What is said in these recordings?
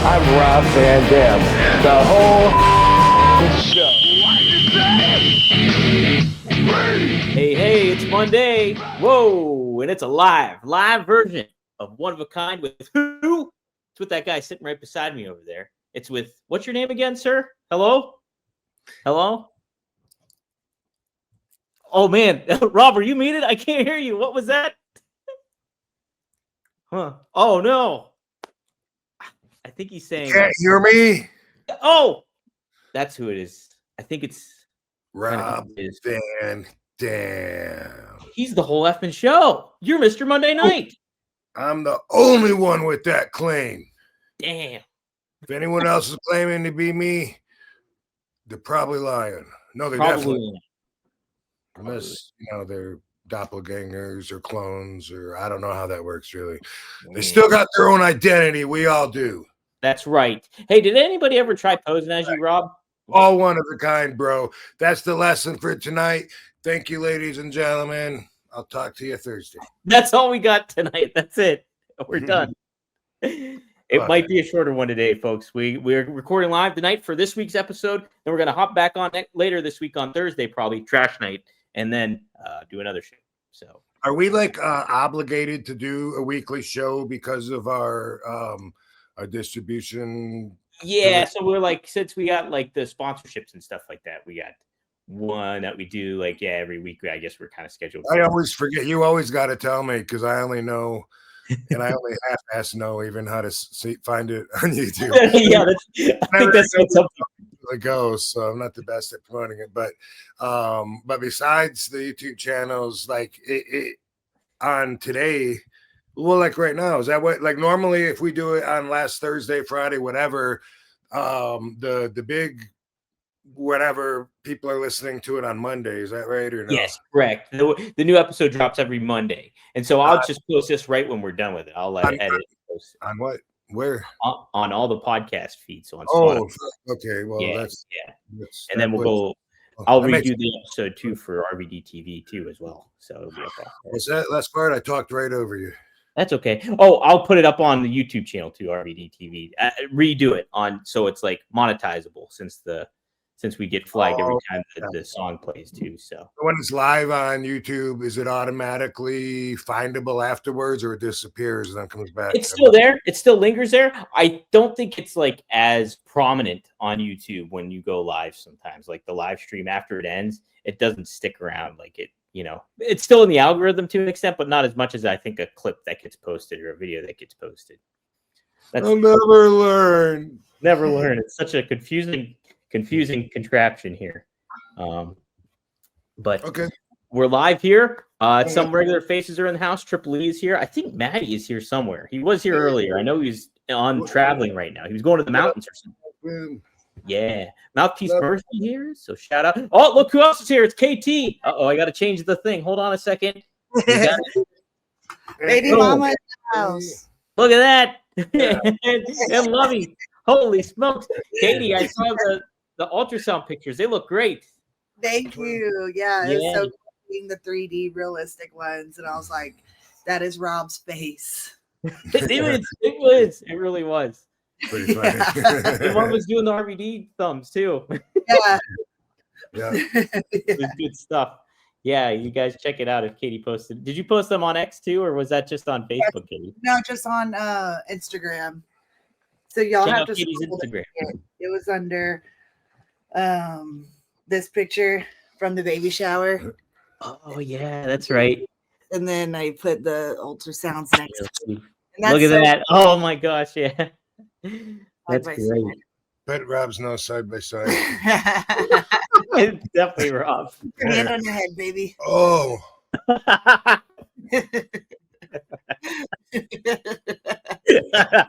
I'm Rob Van Dam. The whole show. Hey, it's Monday. Whoa, and it's a live version of One of a Kind with who? It's with that guy sitting right beside me over there. It's with, what's your name again, sir? Hello? Oh, man. Rob, are you muted? I can't hear you. What was that? Huh. Oh, no. I think he's saying... You can't hear me? Oh! That's who it is. I think it's... Rob Van Dam. He's the whole effing show. You're Mr. Monday Night. I'm the only one with that claim. Damn. If anyone else is claiming to be me, they're probably lying. No, they're Probably definitely. Unless, they're doppelgangers or clones, or I don't know how that works, really. They still got their own identity. We all do. That's right. Hey, did anybody ever try posing as you, Rob? All one of a kind, bro. That's the lesson for tonight. Thank you, ladies and gentlemen. I'll talk to you Thursday. That's all we got tonight. That's it. We're done. It might be a shorter one today, folks. We're recording live tonight for this week's episode. Then we're going to hop back on later this week on Thursday, probably trash night, and then do another show. So, are we obligated to do a weekly show because of our distribution? Yeah, so we're since we got the sponsorships and stuff like that, we got one that we do every week. I guess we're kind of scheduled. I always forget. You always got to tell me because I only know, and I only half-ass know even how to find it on YouTube. Yeah, I think that's something. It goes, so I'm not the best at promoting it, but besides the YouTube channels, it on today. Well, right now, is that what normally if we do it on last Thursday, Friday, whatever, the big whatever people are listening to it on Monday, is that right or no? Yes, correct. The new episode drops every Monday, and so I'll just post this right when we're done with it. I'll edit it. Post it. On what? Where? On all the podcast feeds. So on Spotify. Spotify. Okay. Well, that's and then we'll go. I'll redo the episode too for RVD TV too as well. So it'll be okay. Was that last part? I talked right over you. That's okay. Oh, I'll put it up on the YouTube channel too, RVD TV. Redo it so it's monetizable since we get flagged every time the song plays too. So when it's live on YouTube, is it automatically findable afterwards, or it disappears and then comes back? It's still there. It still lingers there. I don't think it's as prominent on YouTube when you go live. Sometimes, the live stream after it ends, it doesn't stick around it. It's still in the algorithm to an extent, but not as much as I think a clip that gets posted or a video that gets posted. I'll never learn. Never learn. It's such a confusing contraption here. But okay, we're live here. Some regular faces are in the house. Triple E is here. I think Maddie is here somewhere. He was here earlier. I know he's on traveling right now. He was going to the mountains or something. Yeah. Mouthpiece Mercy here. So shout out. Oh, look who else is here. It's KT. Uh-oh, I got to change the thing. Hold on a second. Baby mama in the house. Look at that. And Lovey. Holy smokes. Katie, I saw the ultrasound pictures. They look great. Thank you. Yeah, it's so cool seeing the 3D realistic ones. And I was like, that is Rob's face. It was. It really was. Pretty funny. The one was doing the RVD thumbs too. Yeah. It was good stuff. Yeah, you guys check it out if Katie posted. Did you post them on X too, or was that just on Facebook, Katie? No, just on Instagram. So y'all check have out to Katie's Instagram. It was under this picture from the baby shower. Oh yeah, that's right. And then I put the ultrasounds next to it. Look at that. Oh my gosh, yeah. That's great. Bet Rob's no side by side. It's definitely Rob. Hand on your head, baby. Oh.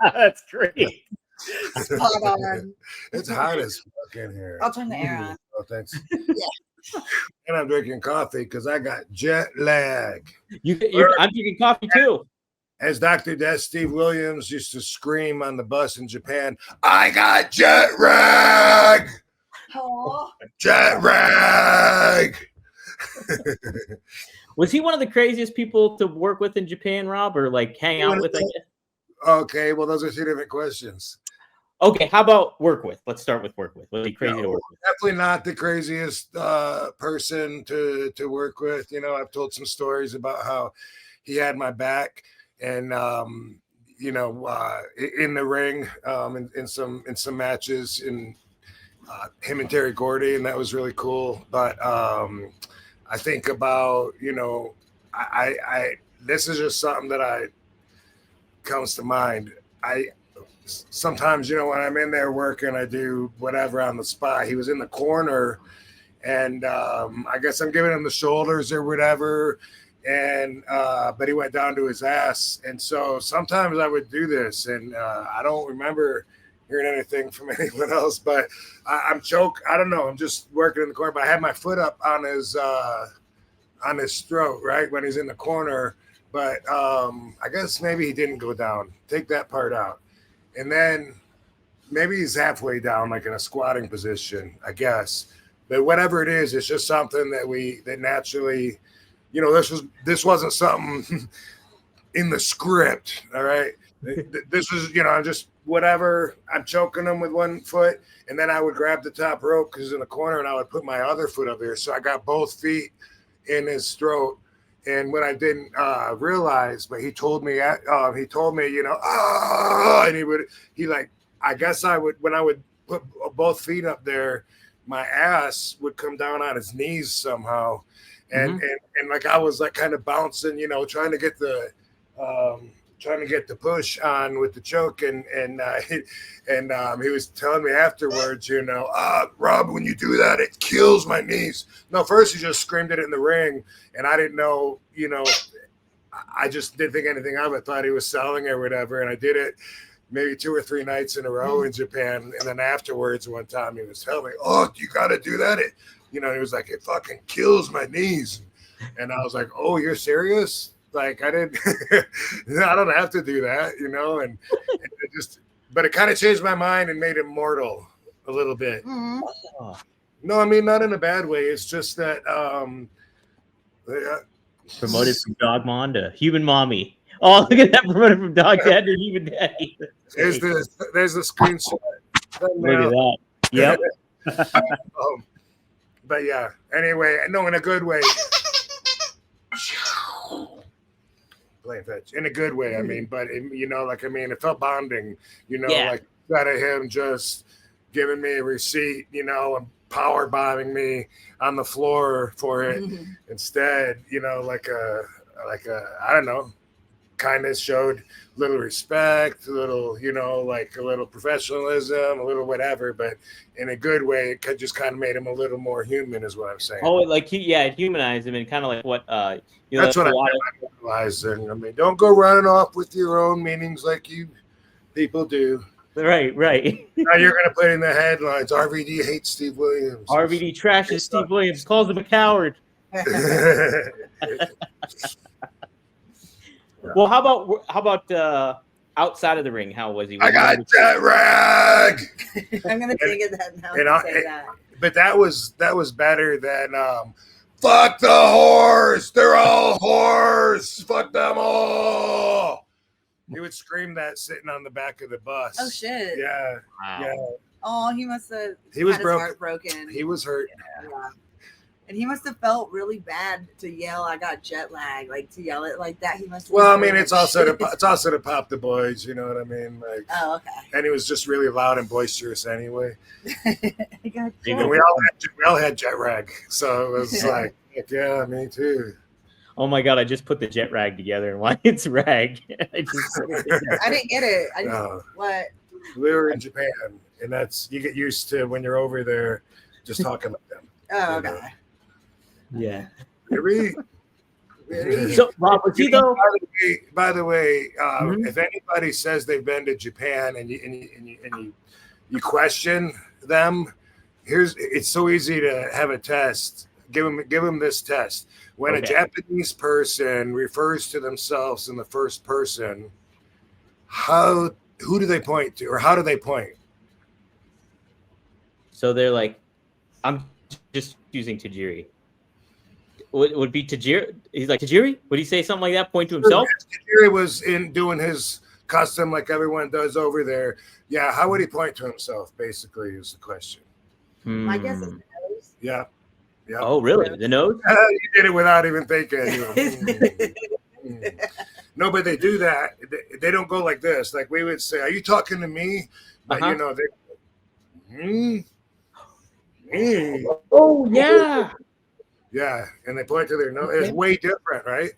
That's great. Spot on. It's hot as fuck in here. I'll turn the air on. Oh, thanks. Yeah. And I'm drinking coffee because I got jet lag. I'm drinking coffee too. As Dr. Death Steve Williams used to scream on the bus in Japan, I got jet lag. Oh. Jet lag. Was he one of the craziest people to work with in Japan, Rob, or hang out with? Okay, well, those are two different questions. Okay, how about work with? Let's start with work with. Was he crazy to work with? Definitely not the craziest person to work with. You know, I've told some stories about how he had my back, and in the ring, in some matches, in him and Terry Gordy, and that was really cool. But I think about, I this is just something that comes to mind. I sometimes, when I'm in there working, I do whatever on the spot. He was in the corner, and I guess I'm giving him the shoulders or whatever, and but he went down to his ass. And so sometimes I would do this, and I don't remember hearing anything from anyone else, but I'm choked. I don't know. I'm just working in the corner, but I had my foot up on his throat, right, when he's in the corner. But I guess maybe he didn't go down. Take that part out. And then maybe he's halfway down, like in a squatting position, I guess. But whatever it is, it's just something that naturally, this wasn't something in the script. All right. This is, just whatever. I'm choking him with one foot, and then I would grab the top rope because he's in the corner, and I would put my other foot up there. So I got both feet in his throat. And what I didn't realize, but he told me, and I guess I would, when I would put both feet up there, my ass would come down on his knees somehow. And, and like, I was like kind of bouncing, trying to get the push on with the choke. And he was telling me afterwards, Rob, when you do that, it kills my knees. No, first he just screamed it in the ring, and I didn't know, I just didn't think anything of it. Thought he was selling or whatever. And I did it maybe 2 or 3 nights in a row in Japan. And then afterwards, one time he was telling me, oh, you got to do that. He was like, it fucking kills my knees. And I was like, oh, you're serious? Like, I didn't, I don't have to do that, and it just, but it kind of changed my mind and made it mortal a little bit. Mm-hmm. No, I mean, not in a bad way. It's just that, promoted from Dog Mom to Human Mommy. Oh, look at that, promoted from Dog Dad to Human Daddy. There's the screenshot. Look at that. Yep. But yeah, anyway, no, in a good way. Playing fetch in a good way. I mean, but it felt bonding, like that of him just giving me a receipt, and power bombing me on the floor for it. Instead, like a I don't know, kindness, showed little respect, a little, like a little professionalism, a little whatever, but in a good way. It just kind of made him a little more human, is what I'm saying. Oh, like it humanized him, and kind of like what that's what I realized. And I mean, don't go running off with your own meanings like you people do. Right. Now you're gonna put in the headlines: RVD hates Steve Williams. RVD trashes Steve Williams, calls him a coward. Well, how about outside of the ring? How was he? I got jet rag. I'm gonna think of that now. Say that. But that was better than fuck the horse. They're all whores. Fuck them all. He would scream that sitting on the back of the bus. Oh shit. Yeah. Wow. Yeah. Oh, he must have. He was had his heart broken. He was hurt. Yeah. And he must have felt really bad to yell, "I got jet lag!" Like to yell it like that. He must. Well, I mean, it's also to pop the boys. You know what I mean? Like. Oh, okay. And he was just really loud and boisterous anyway. I got jet. And we all had jet rag, so it was like, yeah, me too. Oh my god! I just put the jet rag together, and why it's rag? I didn't get it. I just what? We were in Japan, and you get used to when you're over there, just talking like them. Oh, okay. Yeah. Really? So, Rob, was he though? By the way, if anybody says they've been to Japan and you question them, it's so easy to have a test. Give them this test. When a Japanese person refers to themselves in the first person, who do they point to, or how do they point? So they're like, I'm just using Tajiri. Would be Tajiri? He's like, Tajiri? Would he say something like that? Point to himself? Tajiri was in doing his custom like everyone does over there. Yeah, how would he point to himself? Basically, is the question. My guess is Hmm. nose. Yeah. Yeah. Oh, really? The nose? You did it without even thinking. No, but they do that. They don't go like this. Like we would say, "Are you talking to me?" But Uh-huh. you know, they. Oh, yeah. Yeah, and they point to their nose. Okay. It's way different, right?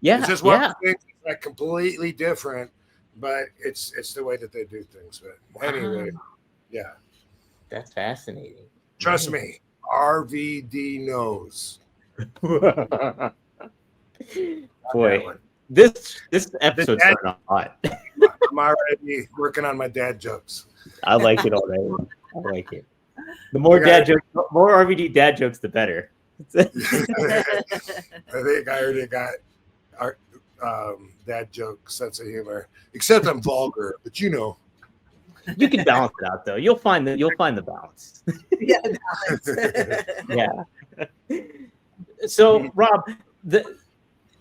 Yeah. It's just one Yeah. thing that's like completely different, but it's the way that they do things. But anyway, Wow. yeah. That's fascinating. Trust Man. me, RVD knows. Boy, this episode's dad- starting off hot. I'm already working on my dad jokes. I like it already. I like it. The more dad jokes, more RVD dad jokes, the better. I think I already got our dad joke sense of humor. Except I'm vulgar, but you know. You can balance it out though. You'll find the balance. Yeah, Yeah. So Rob,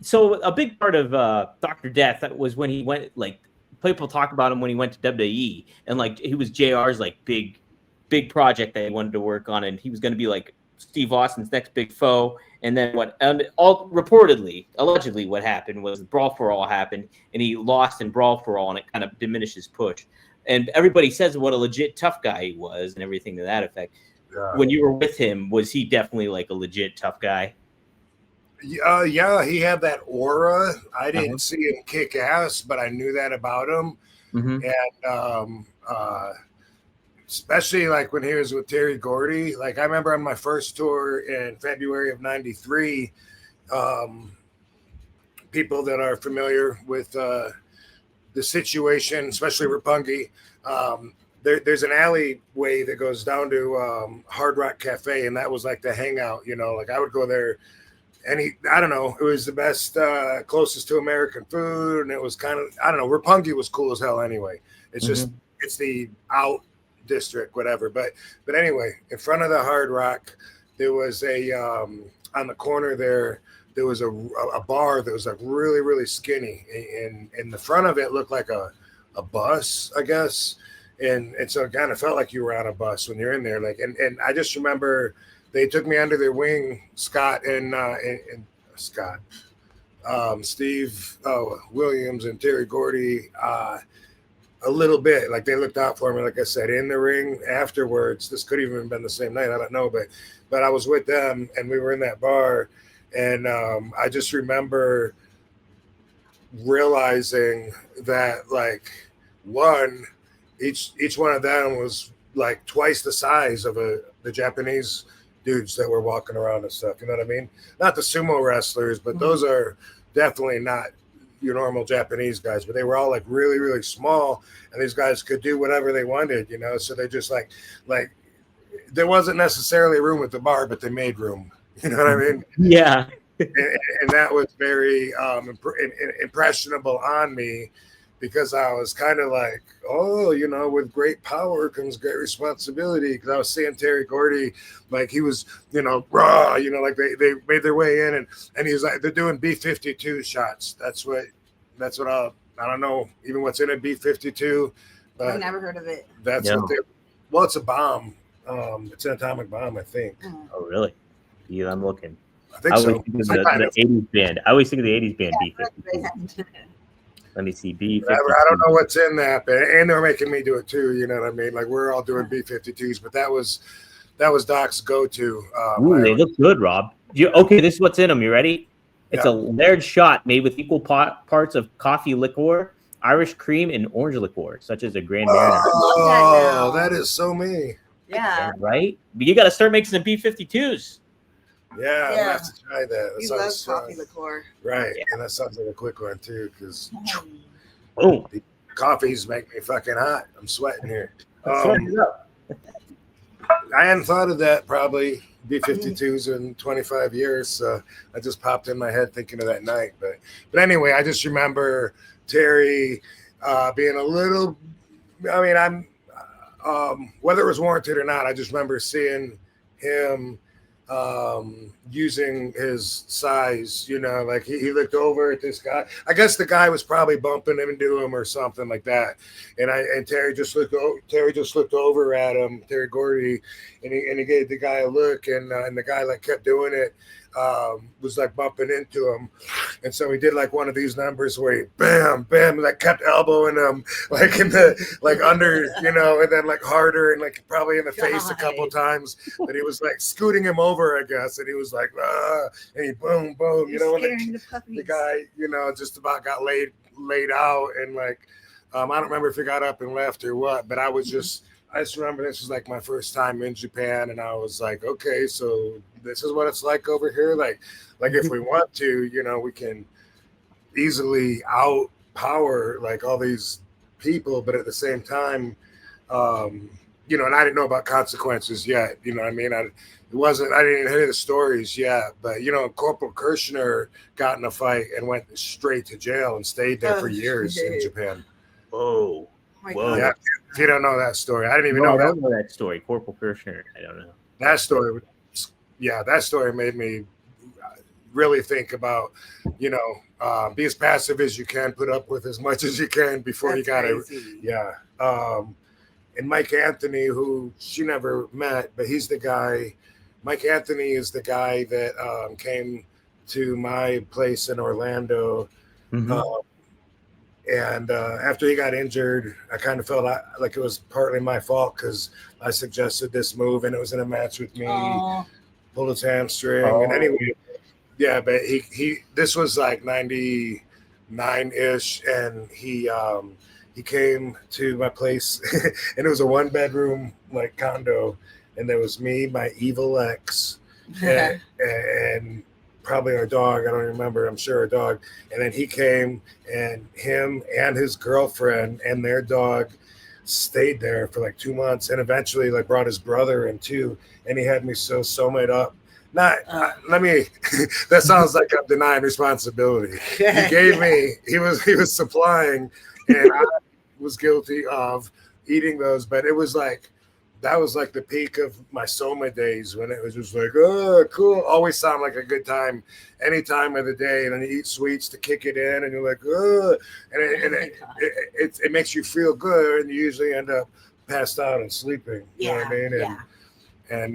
so a big part of Dr. Death was when he went, like, people talk about him when he went to WWE, and like he was JR's like big project that he wanted to work on, and he was going to be like Steve Austin's next big foe. And then allegedly what happened was Brawl for All happened, and he lost in Brawl for All, and it kind of diminished his push. And everybody says what a legit tough guy he was and everything to that effect. Yeah. When you were with him, was he definitely like a legit tough guy? Yeah, he had that aura. I didn't see him kick ass, but I knew that about him. Mm-hmm. And especially like when he was with Terry Gordy. Like I remember on my first tour in February of '93, people that are familiar with the situation, especially Roppongi, there's an alleyway that goes down to Hard Rock Cafe, and that was like the hangout, you know, like I would go there. And I don't know, it was the best, closest to American food. And it was kind of, I don't know, Roppongi was cool as hell anyway. It's just, it's the out district, whatever. But anyway, in front of the Hard Rock, there was on the corner there was a bar that was like really, really skinny. And the front of it looked like a bus, I guess. And so it kind of felt like you were on a bus when you're in there. Like, and I just remember they took me under their wing, Scott and Steve Williams and Terry Gordy, a little bit. Like they looked out for me, like I said, in the ring afterwards. This could even have been the same night, I don't know, but I was with them and we were in that bar, and I just remember realizing that like each one of them was like twice the size of the Japanese dudes that were walking around and stuff. You know what I mean? Not the sumo wrestlers, but those are definitely not your normal Japanese guys, but they were all like really, really small, and these guys could do whatever they wanted, you know? So they just like there wasn't necessarily room at the bar, but they made room. You know what I mean? Yeah. and that was very impressionable on me, because I was kind of like, oh, you know, with great power comes great responsibility. Because I was seeing Terry Gordy, like he was, you know, raw, you know, like they made their way in, and he was like, they're doing B-52 shots. That's what I don't know even what's in a B-52. But I've never heard of it. That's what well, it's a bomb. It's an atomic bomb, I think. Oh, really? Yeah, I'm looking. I think so. Think of the 80s band. I always think of the 80s band B-52. Let me see. B-52. I don't know what's in that, but and they're making me do it too. You know what I mean? Like we're all doing B-52s, but that was Doc's go-to. Ooh, they look good, Rob. Okay, this is what's in them. You ready? It's a layered shot made with equal parts of coffee liqueur, Irish cream, and orange liqueur, such as a Grand Marnier. Oh, that is so me. Yeah. Right? But you got to start making some B-52s. Yeah, I'm gonna have to try that. You love coffee liqueur. Right, and that sounds like a quick one too, because the coffees make me fucking hot. I'm sweating here. up. I hadn't thought of that probably B-52s in 25 years. So I just popped in my head thinking of that night. But anyway, I just remember Terry being a little. I mean, I'm whether it was warranted or not. I just remember seeing him using his size, you know, like he looked over at this guy. I guess the guy was probably bumping into him or something like that. And Terry just looked over at him, Terry Gordy, and he gave the guy a look, and the guy like kept doing it. Was like bumping into him, and so he did like one of these numbers where he bam like kept elbowing him like in the like under, you know, and then like harder and like probably in the face a couple times, but he was like scooting him over, I guess, and he was like and he boom, you know, and the guy, you know, just about got laid out, and like I don't remember if he got up and left or what, but I just remember this was like my first time in Japan, and I was like, okay, so this is what it's like over here. Like if we want to, you know, we can easily outpower like all these people, but at the same time, you know, and I didn't know about consequences yet. You know what I mean? I didn't hear the stories yet, but you know, Corporal Kirshner got in a fight and went straight to jail and stayed there for years in Japan. Whoa. Whoa. Yeah. If you don't know that story, I didn't even know I that. don't know that story. Corporal Kirshner, I don't know. That story, yeah, that story made me really think about, you know, be as passive as you can, put up with as much as you can before you got to, yeah. And Mike Anthony, who she never met, but he's the guy. Mike Anthony is the guy that came to my place in Orlando. And after he got injured, I kind of felt like it was partly my fault because I suggested this move, and it was in a match with me. Pulled his hamstring, and anyway, yeah. But he this was like 99-ish, and he came to my place, and it was a 1-bedroom like condo, and there was me, my evil ex, and probably our dog. I don't remember. I'm sure our dog. And then he came, and him and his girlfriend and their dog stayed there for like 2 months, and eventually like brought his brother in too. And he had me sew it up. Let me. That sounds like I'm denying responsibility. He gave me. He was supplying, and I was guilty of eating those. But it was like. That was like the peak of my Soma days when it was just like, oh, cool. Always sound like a good time any time of the day. And then you eat sweets to kick it in, and you're like, oh, and it makes you feel good. And you usually end up passed out and sleeping. You know what I mean? And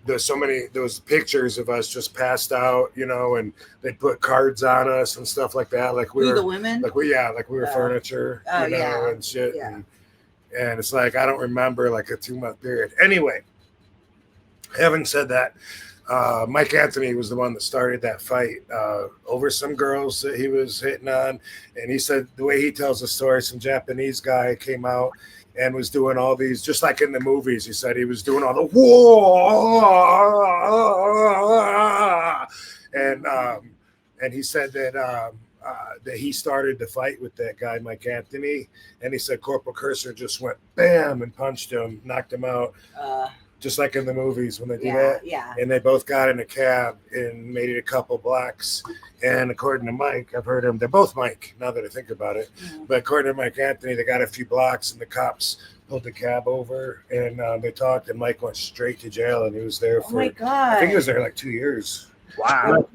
there's so many, those pictures of us just passed out, you know, and they put cards on us and stuff like that. Like we were the women? Like we were furniture, you know, and shit. Yeah. And it's like, I don't remember like a 2-month period. Anyway, having said that, Mike Anthony was the one that started that fight over some girls that he was hitting on. And he said the way he tells the story, some Japanese guy came out and was doing all these, just like in the movies. He said he was doing all the whoa. And he said that he started the fight with that guy, Mike Anthony, and he said Corporal Cursor just went bam and punched him, knocked him out, just like in the movies when they do that. Yeah. And they both got in a cab and made it a couple blocks. And according to Mike, I've heard him, they're both Mike, now that I think about it. But according to Mike Anthony, they got a few blocks, and the cops pulled the cab over, and they talked, and Mike went straight to jail, and he was there for, I think he was there like 2 years. Wow.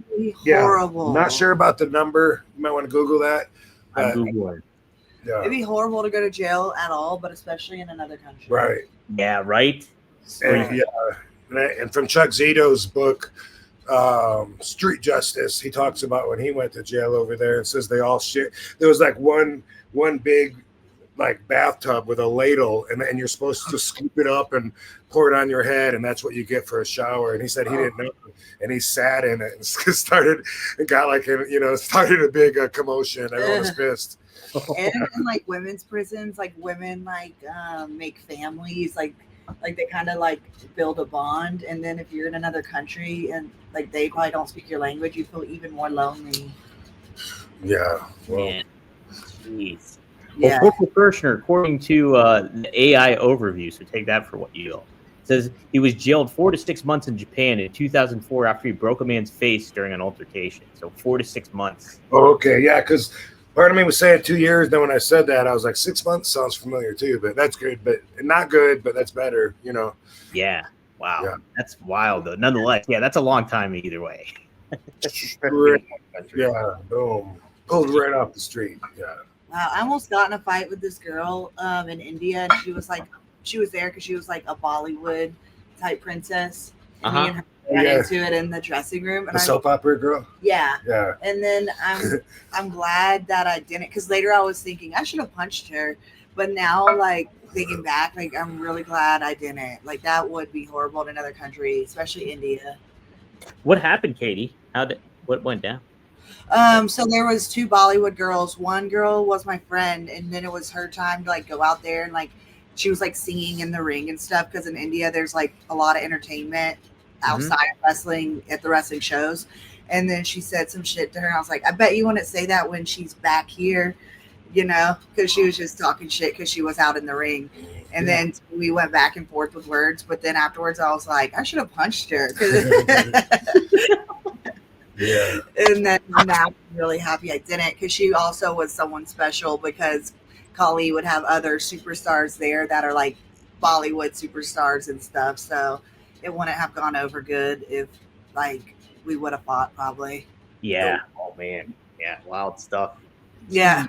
Horrible. Not sure about the number. You might want to Google that. I'm Googling. Yeah. It'd be horrible to go to jail at all, but especially in another country. Right. Yeah, right? And from Chuck Zito's book, Street Justice, he talks about when he went to jail over there, and says they all shit. There was like one big like bathtub with a ladle, and you're supposed to scoop it up and pour it on your head, and that's what you get for a shower. And he said he didn't know, and he sat in it and started a big commotion. Everyone was pissed. And in like women's prisons, like women make families, like they kind of like build a bond, and then if you're in another country and like they probably don't speak your language, you feel even more lonely. Yeah. Well, jeez. Well, Corporal Kirshner, according to the AI overview, so take that for what you will, says he was jailed 4 to 6 months in Japan in 2004 after he broke a man's face during an altercation. So 4 to 6 months. Oh, okay, yeah, because part of me was saying 2 years. Then when I said that, I was like, 6 months sounds familiar too, but that's good, but not good, but that's better, you know. Yeah. Wow, Yeah. that's wild though. Nonetheless, yeah, that's a long time either way. Yeah, boom. Pulled right off the street. Yeah. Wow, I almost got in a fight with this girl in India, and she was there because she was like a Bollywood type princess. And me and her got into it in the dressing room. And The soap opera girl? Yeah. Yeah. And then I'm glad that I didn't, because later I was thinking I should have punched her. But now, like, thinking back, like, I'm really glad I didn't. Like, that would be horrible in another country, especially India. What happened, Katie? What went down? So there was 2 Bollywood girls. One girl was my friend, and then it was her time to like go out there and like she was like singing in the ring and stuff, because in India there's like a lot of entertainment outside of wrestling at the wrestling shows. And then she said some shit to her, and I was like, I bet you wouldn't say that when she's back here, you know, because she was just talking shit because she was out in the ring. And then we went back and forth with words, but then afterwards I was like, I should have punched her. Yeah. And then now I'm really happy I didn't, because she also was someone special, because Kali would have other superstars there that are like Bollywood superstars and stuff. So it wouldn't have gone over good if like we would have fought probably. Yeah. Oh man. Yeah. Wild stuff. Yeah.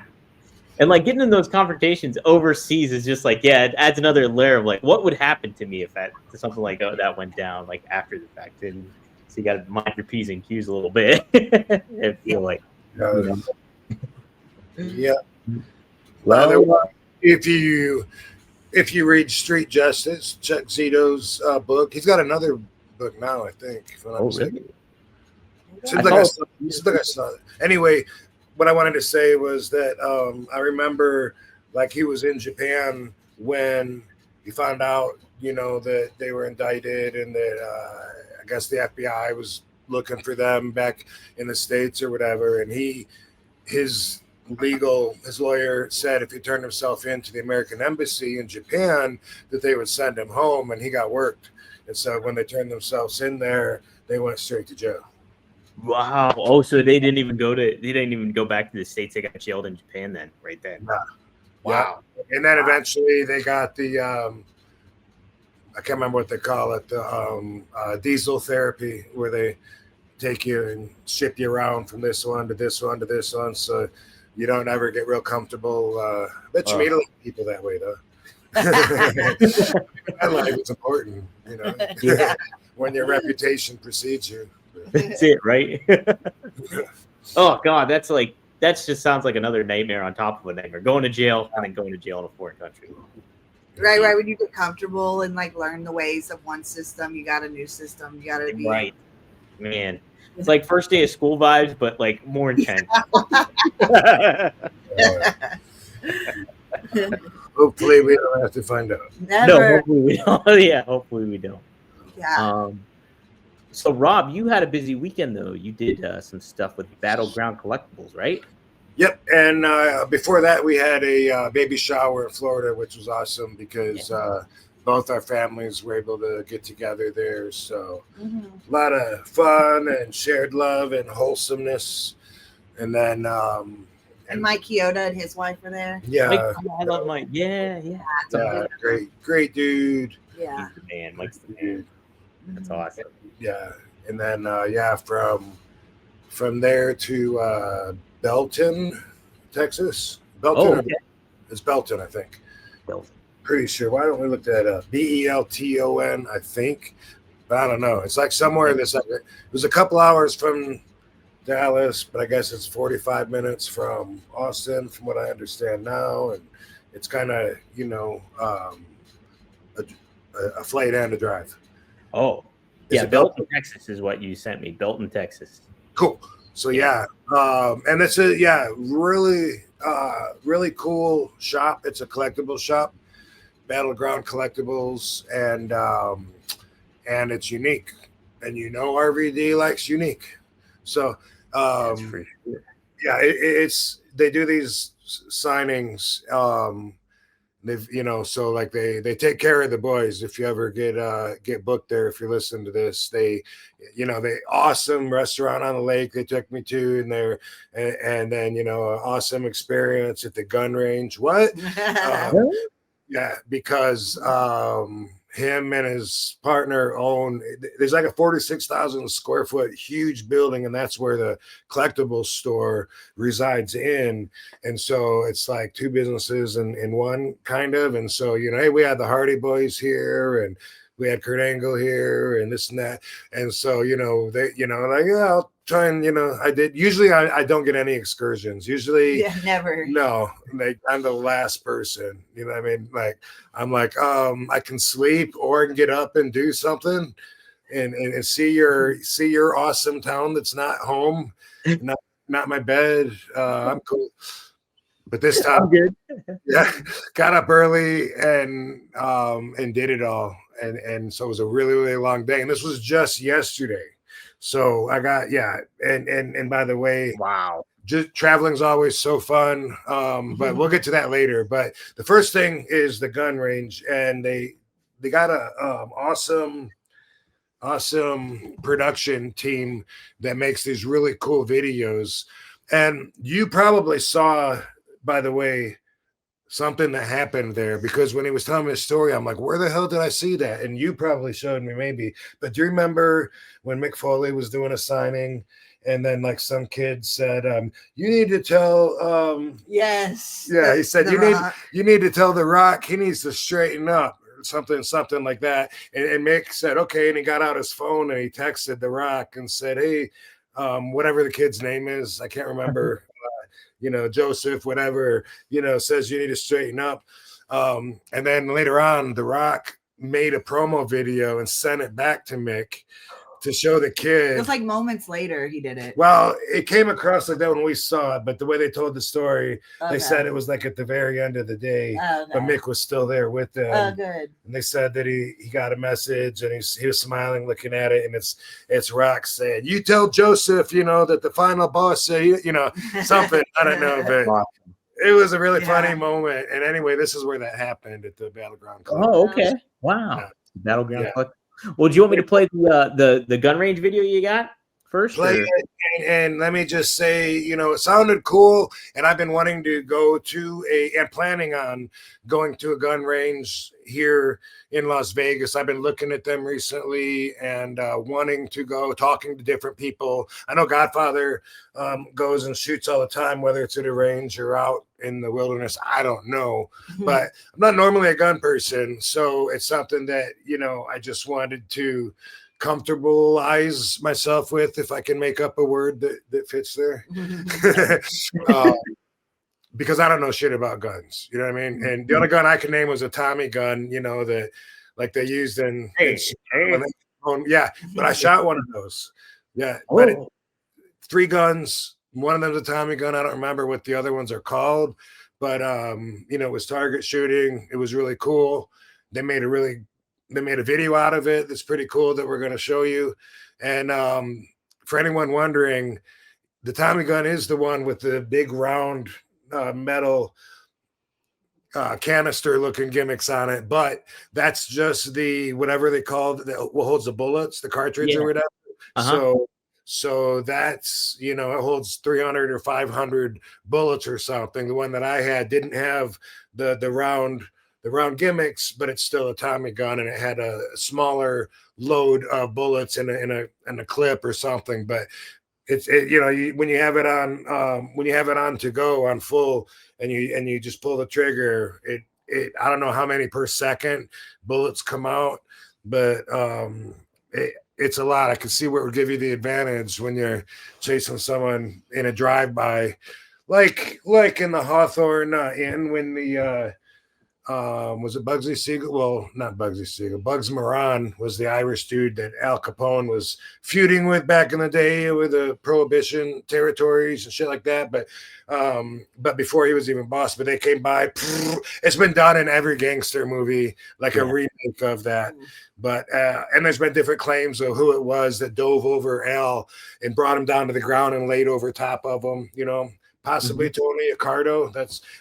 And like getting in those confrontations overseas is just like, yeah, it adds another layer of like, what would happen to me if something like that went down like after the fact. And so you got to mind your P's and Q's a little bit. I feel like. Yeah. Well, if you read Street Justice, Chuck Zito's book, he's got another book now, I think. If I'm not mistaken. Really? Seems like I saw it. Anyway, what I wanted to say was that I remember like he was in Japan when he found out, you know, that they were indicted and that I guess the FBI was looking for them back in the States or whatever. And his lawyer said if he turned himself in to the American embassy in Japan, that they would send him home, and he got worked. And so when they turned themselves in there, they went straight to jail. Wow. Oh, so they didn't even go back to the States. They got jailed in Japan then, right then. Yeah. Wow. Yeah. And then eventually they got the I can't remember what they call it, the diesel therapy, where they take you and ship you around from this one to this one to this one, so you don't ever get real comfortable. I bet you meet a lot of people that way, though. That life is important, you know, when your reputation precedes you. That's it, right? Oh God, that just sounds like another nightmare on top of a nightmare. Going to jail and then going to jail in a foreign country. Right. When you get comfortable and like learn the ways of one system, you got a new system. You got to be right. Man, it's like first day of school vibes, but like more intense. Hopefully, we don't have to find out. Never. No, hopefully we don't. Yeah, hopefully we don't. Yeah. So Rob, you had a busy weekend though. You did some stuff with Battleground Collectibles, right? Yep, and before that, we had a baby shower in Florida, which was awesome because both our families were able to get together there. So a lot of fun and shared love and wholesomeness. And then and Mike Kyoto and his wife were there. Yeah, I love Mike. Yeah. Great dude. Yeah, He's the man. Mike's the man. That's awesome. Yeah, and then from there to Belton, Texas. Belton. Okay. It's Belton, I think. Belton. Pretty sure. Why don't we look that up? Belton, I think. But I don't know. It's like somewhere in this. It was a couple hours from Dallas, but I guess it's 45 minutes from Austin, from what I understand now. And it's kind of, you know, a flight and a drive. Oh, yeah. Belton, Texas is what you sent me. Belton, Texas. Cool. So and it's a really cool shop. It's a collectible shop, Battleground Collectibles, and it's unique. And you know RVD likes unique. So That's for sure. Yeah, they do these signings. They've, you know, so like they take care of the boys. If you ever get booked there, if you're listening to this, they awesome restaurant on the lake they took me to, and then you know, an awesome experience at the gun range. What? Yeah, because him and his partner own, there's like a 46,000 square foot huge building, and that's where the collectibles store resides in. And so it's like two businesses in one, kind of. And so, you know, hey, we had the Hardy Boys here, and we had Kurt Angle here, and this and that. And so, you know, they, you know, like, yeah, I'll try and, you know, I did. Usually I don't get any excursions. Usually, Yeah, never. no, like I'm the last person. You know what I mean? Like, I'm like, I can sleep or I can get up and do something and see your awesome town that's not home, not my bed. I'm cool. But this time, I'm good. yeah, got up early and did it all. And so it was a really, really long day. And this was just yesterday. So I got, yeah. And by the way, Wow. just traveling's always so fun. But we'll get to that later. But the first thing is the gun range, and they got a awesome production team that makes these really cool videos. And you probably saw, by the way, something that happened there, because when he was telling me his story, I'm like, where the hell did I see that? And you probably showed me, maybe. But do you remember when Mick Foley was doing a signing, and then like some kid said, you need to tell Yes. yeah, he said, The you need to tell The Rock he needs to straighten up, something like that. And Mick said, okay. And he got out his phone and he texted The Rock and said, hey, whatever the kid's name is, I can't remember, you know, Joseph, whatever, you know, says you need to straighten up. And then later on, The Rock made a promo video and sent it back to Mick to show the kid. It was like moments later he did it. Well, it came across like that when we saw it, but the way they told the story, Okay. they said it was like at the very end of the day, Okay. but Mick was still there with them. Oh, good. And they said that he got a message, and he was smiling, looking at it, and it's Rock saying, "You tell Joseph, you know, that the final boss said, you know, something." I don't know, but it was a really funny moment. And anyway, this is where that happened, at the Battleground Club. Oh, okay. Wow. Yeah. Battleground Yeah. Club. Well, do you want me to play the gun range video you got first? Play or? it, and let me just say, you know, it sounded cool, and I've been wanting to go to and planning on going to a gun range here in Las Vegas. I've been looking at them recently and wanting to go, talking to different people. I know Godfather goes and shoots all the time, whether it's at a range or out in the wilderness. I don't know, but I'm not normally a gun person, so it's something that, you know, I just wanted to comfortableize myself with, if I can make up a word that fits there. Because I don't know shit about guns, you know what I mean? And the only gun I can name was a Tommy gun, you know, that like they used in yeah, but I shot one of those. Yeah, but 3 guns, one of them's a Tommy gun. I don't remember what the other ones are called, but you know, it was target shooting. It was really cool. They made a video out of it that's pretty cool that we're going to show you. And for anyone wondering, the Tommy gun is the one with the big round metal canister looking gimmicks on it, but that's just the whatever they call it, what holds the bullets, the cartridge or whatever. So that's, you know, it holds 300 or 500 bullets or something. The one that I had didn't have the round gimmicks, but it's still a Tommy gun, and it had a smaller load of bullets in a clip or something. But it's you know, when you have it on to go on full, and you just pull the trigger, it I don't know how many per second bullets come out, but it's a lot. I can see where it would give you the advantage when you're chasing someone in a drive-by, like in the Hawthorne Inn, when the was it Bugsy Siegel? Well, not Bugsy Siegel. Bugs Moran was the Irish dude that Al Capone was feuding with back in the day with the Prohibition territories and shit like that. But before he was even boss, but they came by. It's been done in every gangster movie, like a remake of that. But and there's been different claims of who it was that dove over Al and brought him down to the ground and laid over top of him, you know. Possibly Tony Accardo.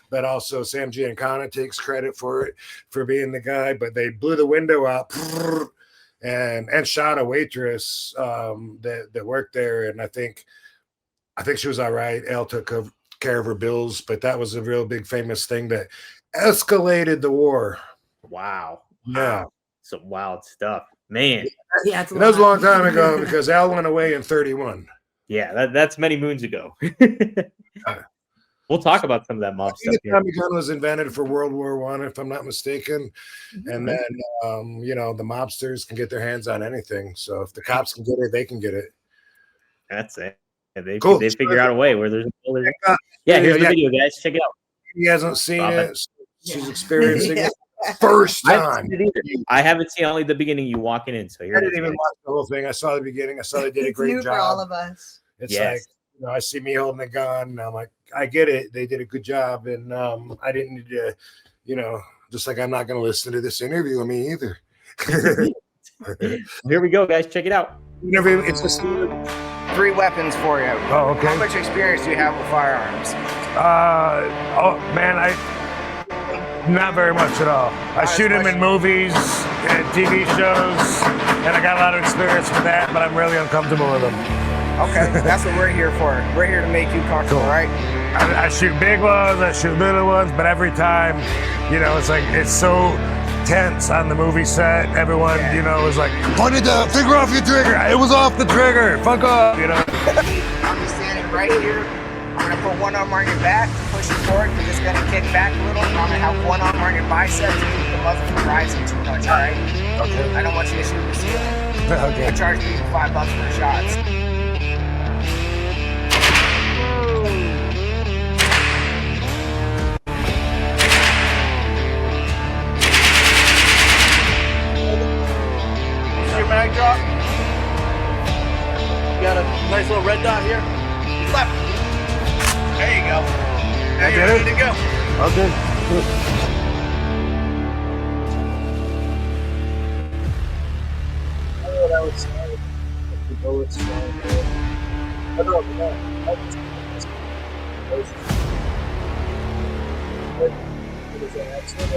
But also Sam Giancana takes credit for it, for being the guy. But they blew the window out and shot a waitress that worked there. And I think she was all right. Al took care of her bills, but that was a real big famous thing that escalated the war. Wow. Yeah. Some wild stuff, man. Yeah, that was a long time ago because Al went away in 31. Yeah, that's many moons ago. We'll talk about some of that mob stuff. Tommy gun was invented for World War I, if I'm not mistaken. And then, you know, the mobsters can get their hands on anything. So if the cops can get it, they can get it. That's it. They Cool. figure out a way where there's here's the video, guys. Check it out. He hasn't seen it. So she's experiencing it first time. I haven't seen only the beginning. You walking in, so I didn't even watch the whole thing. I saw the beginning. I saw they did a great job for all of us. It's like, you know, I see me holding a gun. And I'm like, I get it. They did a good job, and I didn't need to, you know, just like I'm not going to listen to this interview with me either. Here we go, guys. Check it out. It's just 3 weapons for you. Oh, okay. How much experience do you have with firearms? Oh man, not very much at all. I shoot them in movies and TV shows, and I got a lot of experience with that, but I'm really uncomfortable with them. Okay, that's what we're here for. We're here to make you comfortable, right? I shoot big ones, I shoot little ones, but every time, you know, it's like, it's so tense on the movie set. Everyone, you know, is like, pointed the finger off your trigger. It was off the trigger. Fuck off, you know. I'm just standing right here. I'm gonna put one arm on your back, push you forward. You're just gonna kick back a little. I'm gonna have one arm on your biceps to keep the muzzle from rising too much, all right? Okay. I don't want you to shoot the ceiling. Okay. I charge people $5 for shots. Your mag drop. You got a nice little red dot here. Left. There you go. Now you're ready to go. Okay. Oh, that was the bullets flying there. I don't know. What is that? Accident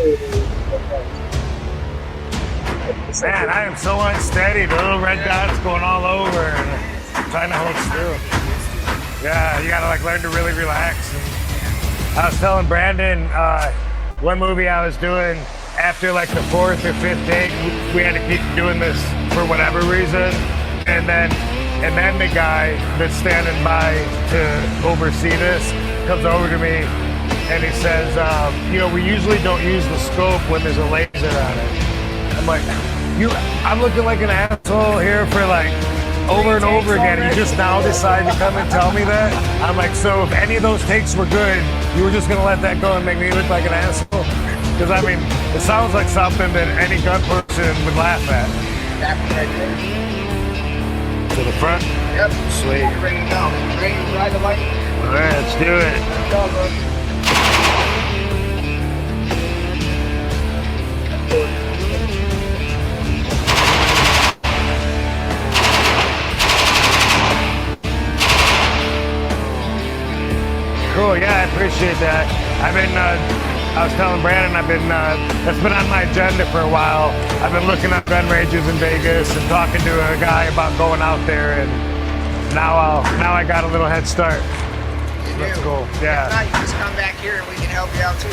Man, I am so unsteady. The little red dots going all over, and I'm trying to hold still. Yeah, you gotta like learn to really relax. And I was telling Brandon, one movie I was doing, after like the 4th or 5th day, we had to keep doing this for whatever reason. And then the guy that's standing by to oversee this comes over to me and he says, you know, we usually don't use the scope when there's a laser on it. I'm like, I'm looking like an asshole here for like over and over again. You just now decide to come and tell me that? I'm like, so if any of those takes were good, you were just gonna let that go and make me look like an asshole? Because I mean, it sounds like something that any gun person would laugh at. To the front? Yep. Sweet. You're ready to go. Ready to ride the light? All right, let's do it. Let's go, bro. Cool, yeah, I appreciate that. I was telling Brandon, that's been on my agenda for a while. I've been looking up gun ranges in Vegas and talking to a guy about going out there, and now I got a little head start. That's cool, yeah. If not, you just come back here and we can help you out too.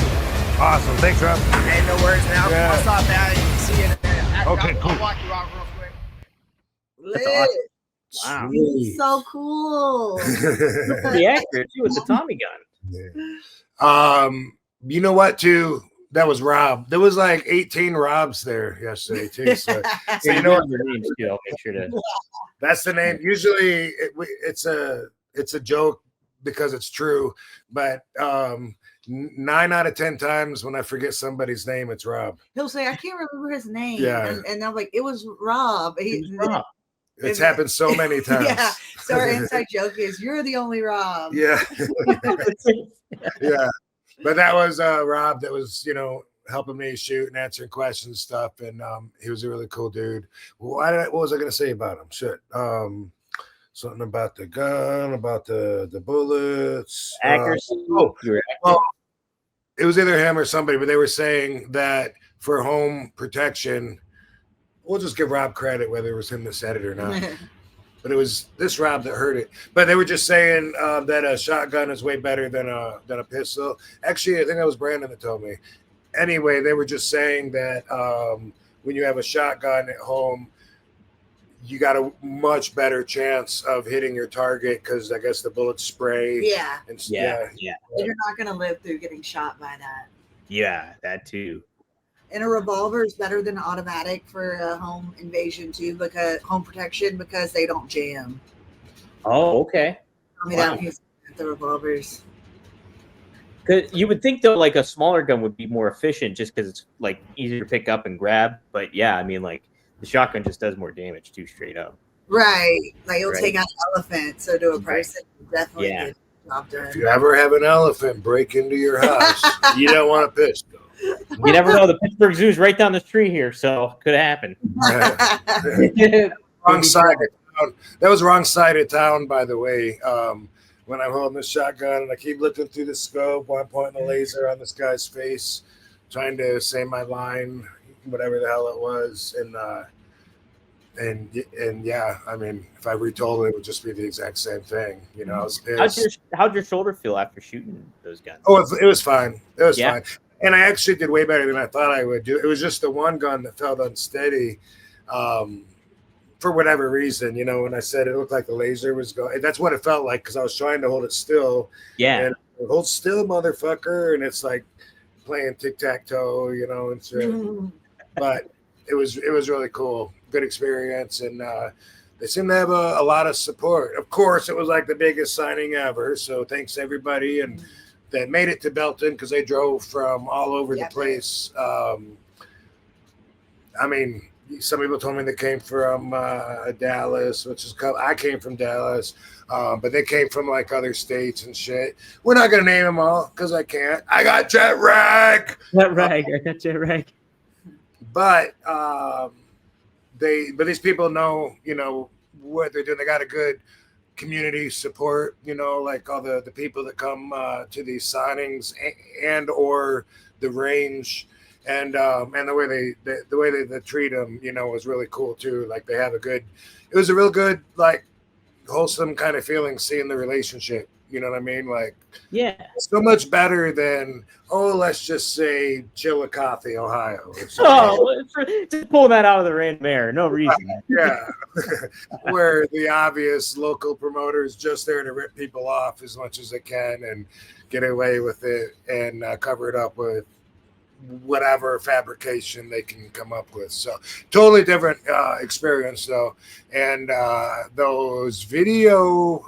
Awesome, thanks, Rob. Hey, no worries, man. Yeah. I'll stop by and see you in a minute. Okay, cool. I'll walk you out real quick. That's awesome. Wow. Sweet. So cool. Pretty accurate too with the Tommy gun. Yeah. You know what, too? That was Rob. There was like 18 Robs there yesterday, too. So, So you know what their names too. I'll make sure to. that's the name. Usually it's a joke because it's true, but 9 out of 10 times when I forget somebody's name, it's Rob. He'll say, I can't remember his name. Yeah. And I'm like, it was Rob. Rob. It's happened so many times. Yeah. So our inside joke is, you're the only Rob. Yeah. Yeah. But that was Rob that was, you know, helping me shoot and answering questions and stuff. And he was a really cool dude. What was I going to say about him? Shit. Something about the gun, about the bullets. Accuracy. Well, it was either him or somebody, but they were saying that for home protection, we'll just give Rob credit whether it was him that said it or not. But it was this Rob that heard it. But they were just saying that a shotgun is way better than a pistol. Actually, I think that was Brandon that told me. Anyway, they were just saying that when you have a shotgun at home, you got a much better chance of hitting your target because I guess the bullets spray. Yeah. And Yeah. You're not going to live through getting shot by that. Yeah, that too. And a revolver is better than automatic for a home invasion too, because home protection, because they don't jam. Oh, okay. Tell me Wow. that with the revolvers. Cause you would think though, like a smaller gun would be more efficient, just because it's like easier to pick up and grab. But yeah, I mean, like the shotgun just does more damage too, straight up. Right. Like it'll Right. take out an elephant. So to a person, definitely Yeah. get the job done. if you ever have an elephant break into your house, you don't want a pistol. You never know. The Pittsburgh Zoo is right down the street here, so could happen. Wrong side of town. That was wrong side of town, by the way. When I'm holding the shotgun and I keep looking through the scope, while I'm pointing the laser on this guy's face, trying to say my line, whatever the hell it was, and yeah, I mean, if I retold it, it would just be the exact same thing. You know, I was pissed. How'd your shoulder feel after shooting those guns? Oh, it was fine. It was Yeah. fine. And I actually did way better than I thought I would do. It was just the one gun that felt unsteady. For whatever reason, you know, when I said it looked like the laser was going, that's what it felt like because I was trying to hold it still. Yeah. And hold still, motherfucker. And it's like playing tic-tac-toe, you know, and shit. But it was really cool. Good experience. And they seem to have a lot of support. Of course, it was like the biggest signing ever. So thanks everybody. And that made it to Belton because they drove from all over the place. I mean, some people told me they came from Dallas, which is I came from Dallas, but they came from like other states and shit. We're not gonna name them all because I can't. I got jet rag. I got jet rag. But these people know, you know, what they're doing. They got a good community support, you know, like all the people that come to these signings and or the range. And the way they treat them, you know, was really cool too. Like they have it was a real good, like wholesome kind of feeling seeing the relationship. You know what I mean? Like, yeah, so much better than let's just say Chillicothe, Ohio. Just pull that out of the random air, no reason. Yeah, where the obvious local promoter is just there to rip people off as much as they can and get away with it and cover it up with whatever fabrication they can come up with. So totally different experience though. And those video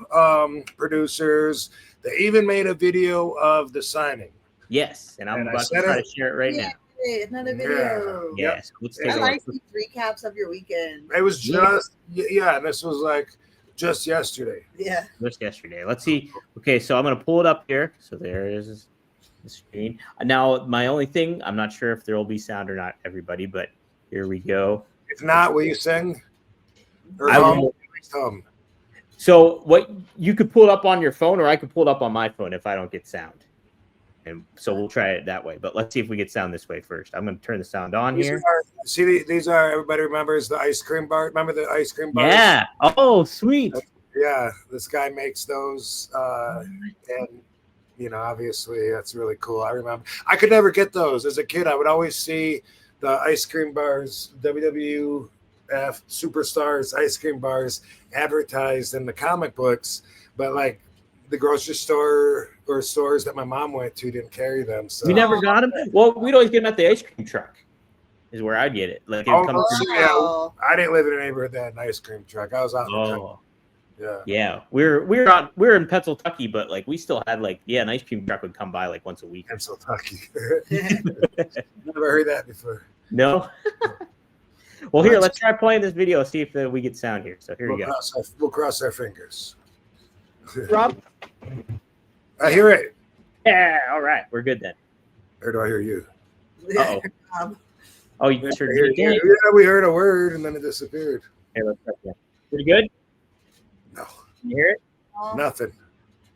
producers, they even made a video of the signing. Yes, and I'm about to try to share it right now. Another video. Yeah. Yes. I like these recaps of your weekend. It was just and this was like just yesterday. Yeah. Just yesterday. Let's see. Okay, so I'm gonna pull it up here. So there it is. The screen. Now, my only thing, I'm not sure if there will be sound or not, everybody, but here we go. If not, will you sing? Or I will. So what you could pull it up on your phone, or I could pull it up on my phone if I don't get sound. And so we'll try it that way. But let's see if we get sound this way first. I'm going to turn the sound on here. These are everybody remembers the ice cream bar. Remember the ice cream bars? Yeah. Oh, sweet. Yeah, this guy makes those, and you know, obviously that's really cool. I remember I could never get those as a kid. I would always see the ice cream bars, WWF Superstars ice cream bars advertised in the comic books, but like the grocery store or stores that my mom went to didn't carry them. So you never got them? Well, we'd always get them at the ice cream truck. Is where I'd get it. Like it would come through. Yeah, I didn't live in a neighborhood that had an ice cream truck. I was out in the country. Yeah. We're in Pennsylvania, but like we still had like an ice cream truck would come by like once a week. Pennsylvania. Never heard that before. No. Well, here, let's try playing this video. See if we get sound here. So here we go. We'll cross our fingers. Rob, I hear it. yeah. All right, we're good then. Or do I hear you? Oh, you sure did. Yeah, we heard a word and then it disappeared. Here, let's try again. Pretty good. No. You hear it? Nothing.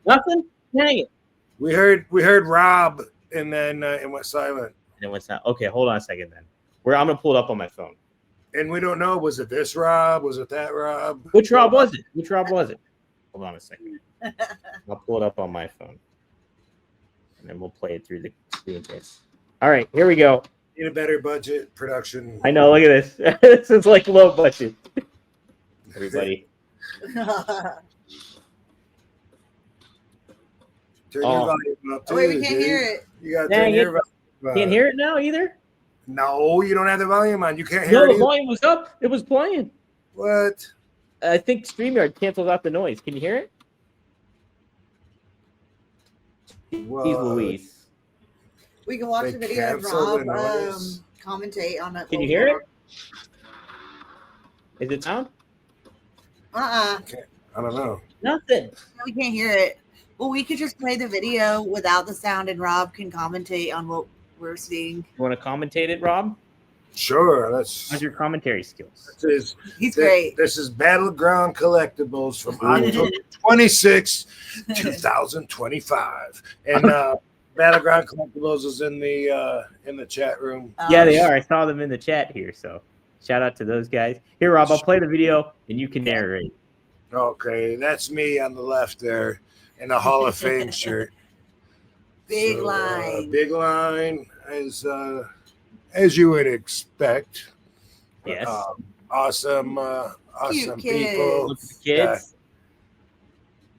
Nothing. Dang it. We heard Rob and then it went silent. And what's not? Okay, hold on a second then. I'm gonna pull it up on my phone. And we don't know. Was it this Rob? Was it that Rob? Which Rob was it? Hold on a second. I'll pull it up on my phone, and then we'll play it through the screen case. All right, here we go. Need a better budget production. I know. Look at this. This is like low budget. Everybody. Turn Oh. your volume up too. Oh, wait, we can't dude. hear it. You gotta Dang turn it. your volume up. Can't hear it now either. No, you don't have the volume on. You can't hear No, it the either. volume was up. It was playing. What? I think StreamYard cancels out the noise. Can you hear it? What? Steve Louise. We can watch They the video of cancel the Rob noise. commentate on it. Can you hear it? Is it sound? Uh-uh. I don't know. Nothing. We can't hear it. Well, we could just play the video without the sound, and Rob can commentate on what we're seeing. You want to commentate it, Rob? Sure. That's How's your commentary skills? He's great. This is Battleground Collectibles from October 26, 2025. And Battleground Collectibles is in the chat room. Yeah, they are. I saw them in the chat here. So shout out to those guys. Here, Rob, I'll play the video and you can narrate. Okay, that's me on the left there in the Hall of Fame shirt. Big line. Big line, as you would expect. Yes. Awesome Cute people. Look at the kids.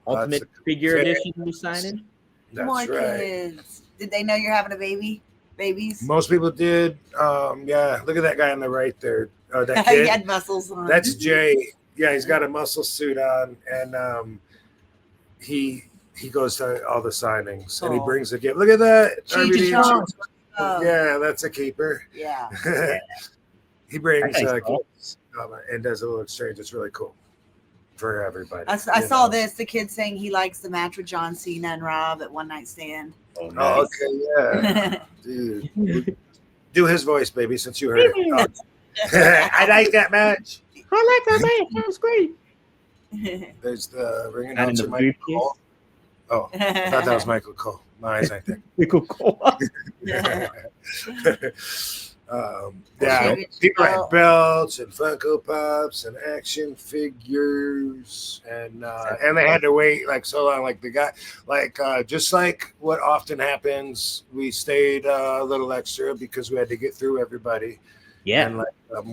Ultimate Lots of figure kids. edition you signing. That's More right. kids. Did they know you're having a baby? Babies? Most people did. Yeah, look at that guy on the right there. That He kid. had muscles on. That's Jay. Yeah, he's got a muscle suit on, and he goes to all the signings and he Oh. brings a gift. Look at that. Cheech RVD. Chong. Oh, Yeah, that's a keeper. yeah. He brings That guy's cool. gifts and does a little exchange. It's really cool for everybody. I you saw know. this. The kid saying he likes the match with John Cena and Rob at One Night Stand. Oh, Oh, okay, yeah, dude. Do his voice, baby, since you heard it. Oh. I like that match. I like that man. That was great. There's the ring Not in the announcer, Michael briefcase. Cole. Oh, I thought that was Michael Cole. My eyes ain't there. Cool. Yeah, Okay. people had belts and Funko Pops and action figures, and they had to wait like so long. Like the guy, just like what often happens, we stayed a little extra because we had to get through everybody. Yeah. And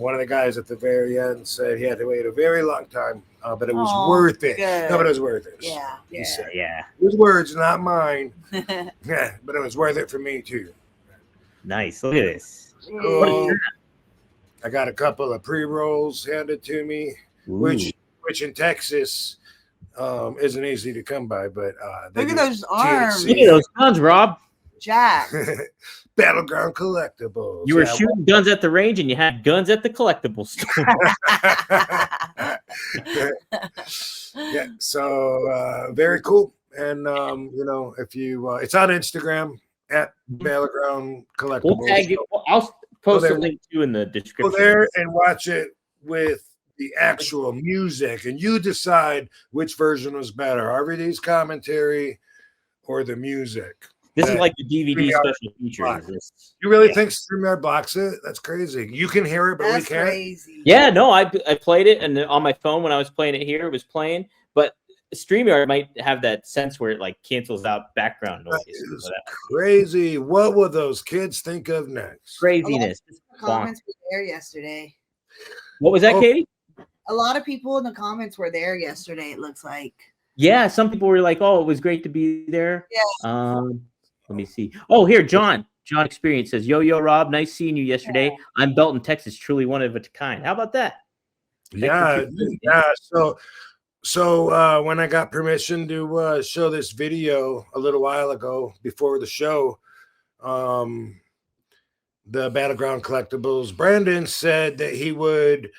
one of the guys at the very end said he had to wait a very long time, but it was Aw, worth it. good. No, but it was worth it. Yeah. He said. Yeah. His words, not mine. Yeah, but it was worth it for me too. Nice. Look at this. Cool. I got a couple of pre-rolls handed to me, which in Texas isn't easy to come by. But Look at those arms. Look at those guns, Rob. Jack. Battleground Collectibles. You were Yeah, shooting guns at the range and you had guns at the collectible store. yeah, so very cool. And if you it's on Instagram at Battleground Collectibles. We'll tag you. I'll post there. a link to in the Go description. there and watch it with the actual music, and you decide which version was better, RVD's commentary or the music. This is like the DVD StreamYard special feature. This. You really Yeah. think StreamYard blocks it? That's crazy. You can hear it, but That's we can't. crazy. Yeah, no, I played it, and on my phone when I was playing it here, it was playing. But StreamYard might have that sense where it like cancels out background noise. That is So that- crazy. What will those kids think of next? craziness. The comments were there yesterday. What was that, Oh. Katie? A lot of people in the comments were there yesterday, it looks like. Yeah, some people were like, "Oh, it was great to be there." Yeah. Let me see. Oh, here, John. John Experience says, "Yo, Rob, nice seeing you yesterday. I'm Belton, Texas, truly one of a kind." How about that? Yeah, yeah. So when I got permission to show this video a little while ago before the show, the Battleground Collectibles, Brandon said that he would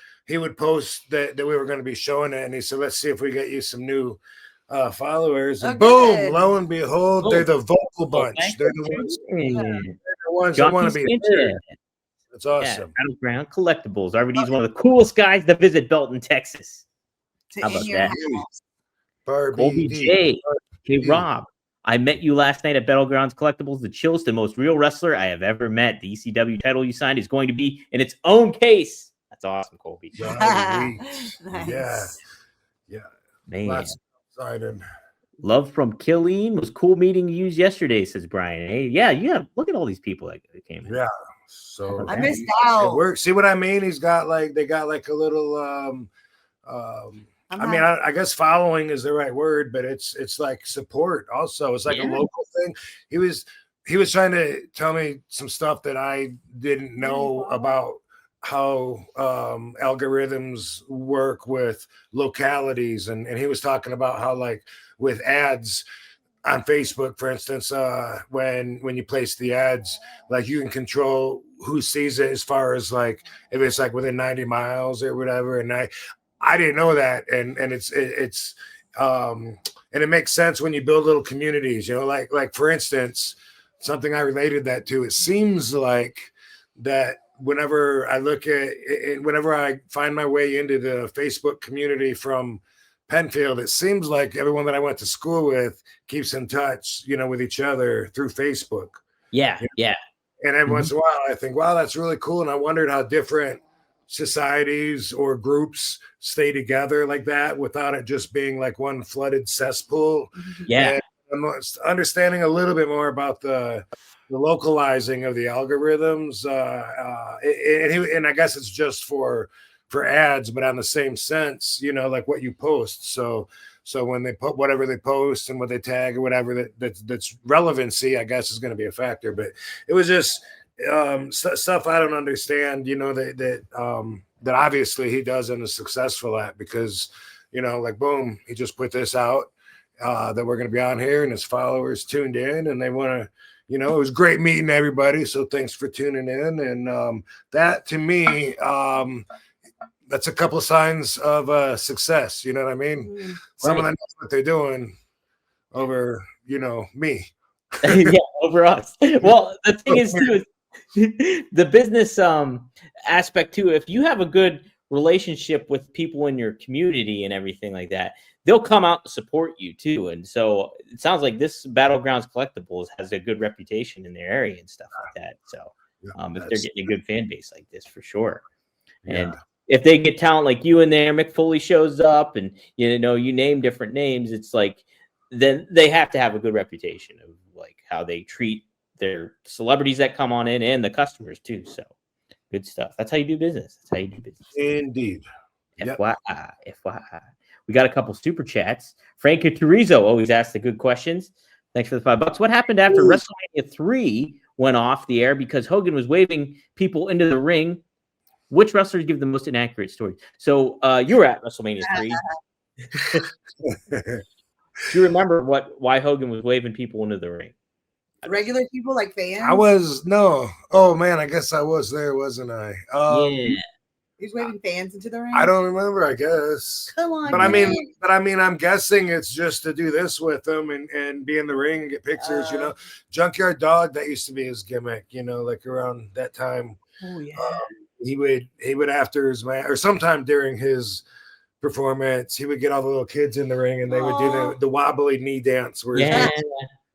post that we were going to be showing it, and he said, "Let's see if we get you some new followers." And boom, good. lo and behold, they're the vocal bunch. thank They're the ones that John want to be there. That's awesome. Battleground Collectibles. RVD is one of the coolest guys to visit Belton, Texas. To How in about your that? house. Barbie Colby D. J. Hey, D. Rob. I met you last night at Battlegrounds Collectibles. The chillest and most real wrestler I have ever met. The ECW title you signed is going to be in its own case. That's awesome, Colby. Nice. Yeah. Man. Lots of excited. Love from Killeen was cool meeting you yesterday, says Brian. Hey, yeah. Look at all these people that came in. Yeah. So I missed it out. works. See what I mean? They got like a little I guess following is the right word, but it's like support also. It's like a local thing. He was trying to tell me some stuff that I didn't know about how algorithms work with localities, and he was talking about how, like, with ads on Facebook, for instance, when you place the ads, like, you can control who sees it as far as, like, if it's like within 90 miles or whatever. And I didn't know that, and it's and it makes sense when you build little communities, like for instance, something I related that to. It seems like that whenever I look at it, whenever I find my way into the Facebook community from Penfield, it seems like everyone that I went to school with keeps in touch, with each other through Facebook. Yeah. And every once in a while, I think, wow, that's really cool. And I wondered how different societies or groups stay together like that without it just being like one flooded cesspool. Yeah. And I'm understanding a little bit more about the localizing of the algorithms. And I guess it's just for ads, but on the same sense, like what you post. So when they put whatever they post and what they tag or whatever that's relevancy, I guess, is going to be a factor. But it was just stuff I don't understand, that obviously he does and is successful at, because, like, boom, he just put this out that we're going to be on here, and his followers tuned in and they want to, it was great meeting everybody. So thanks for tuning in. And that, to me, that's a couple of signs of success. You know what I mean? Some of them knows what they're doing over, me. Yeah, over us. Well, the thing is too, the business aspect too. If you have a good relationship with people in your community and everything like that, they'll come out and support you too. And so it sounds like this Battlegrounds Collectibles has a good reputation in their area and stuff like that. So if they're getting a good fan base like this, for sure. And if they get talent like you in there, Mick Foley shows up, and you name different names, it's like, then they have to have a good reputation of like how they treat their celebrities that come on in and the customers too. So good stuff. That's how you do business. Indeed. FYI. We got a couple super chats. Frank Turizo always asks the good questions. Thanks for the $5. What happened after WrestleMania 3 went off the air because Hogan was waving people into the ring? Which wrestlers give the most inaccurate stories? So you were at WrestleMania 3. Do you remember why Hogan was waving people into the ring? Regular people, like fans? Oh man, I guess I was there, wasn't I? Yeah. He's waving fans into the ring? I don't remember, I guess. Come on. But I mean, I'm guessing it's just to do this with them and be in the ring and get pictures, Junkyard Dog, that used to be his gimmick, like around that time. Oh yeah. He would after his match, or sometime during his performance, he would get all the little kids in the ring and they would do the wobbly knee dance where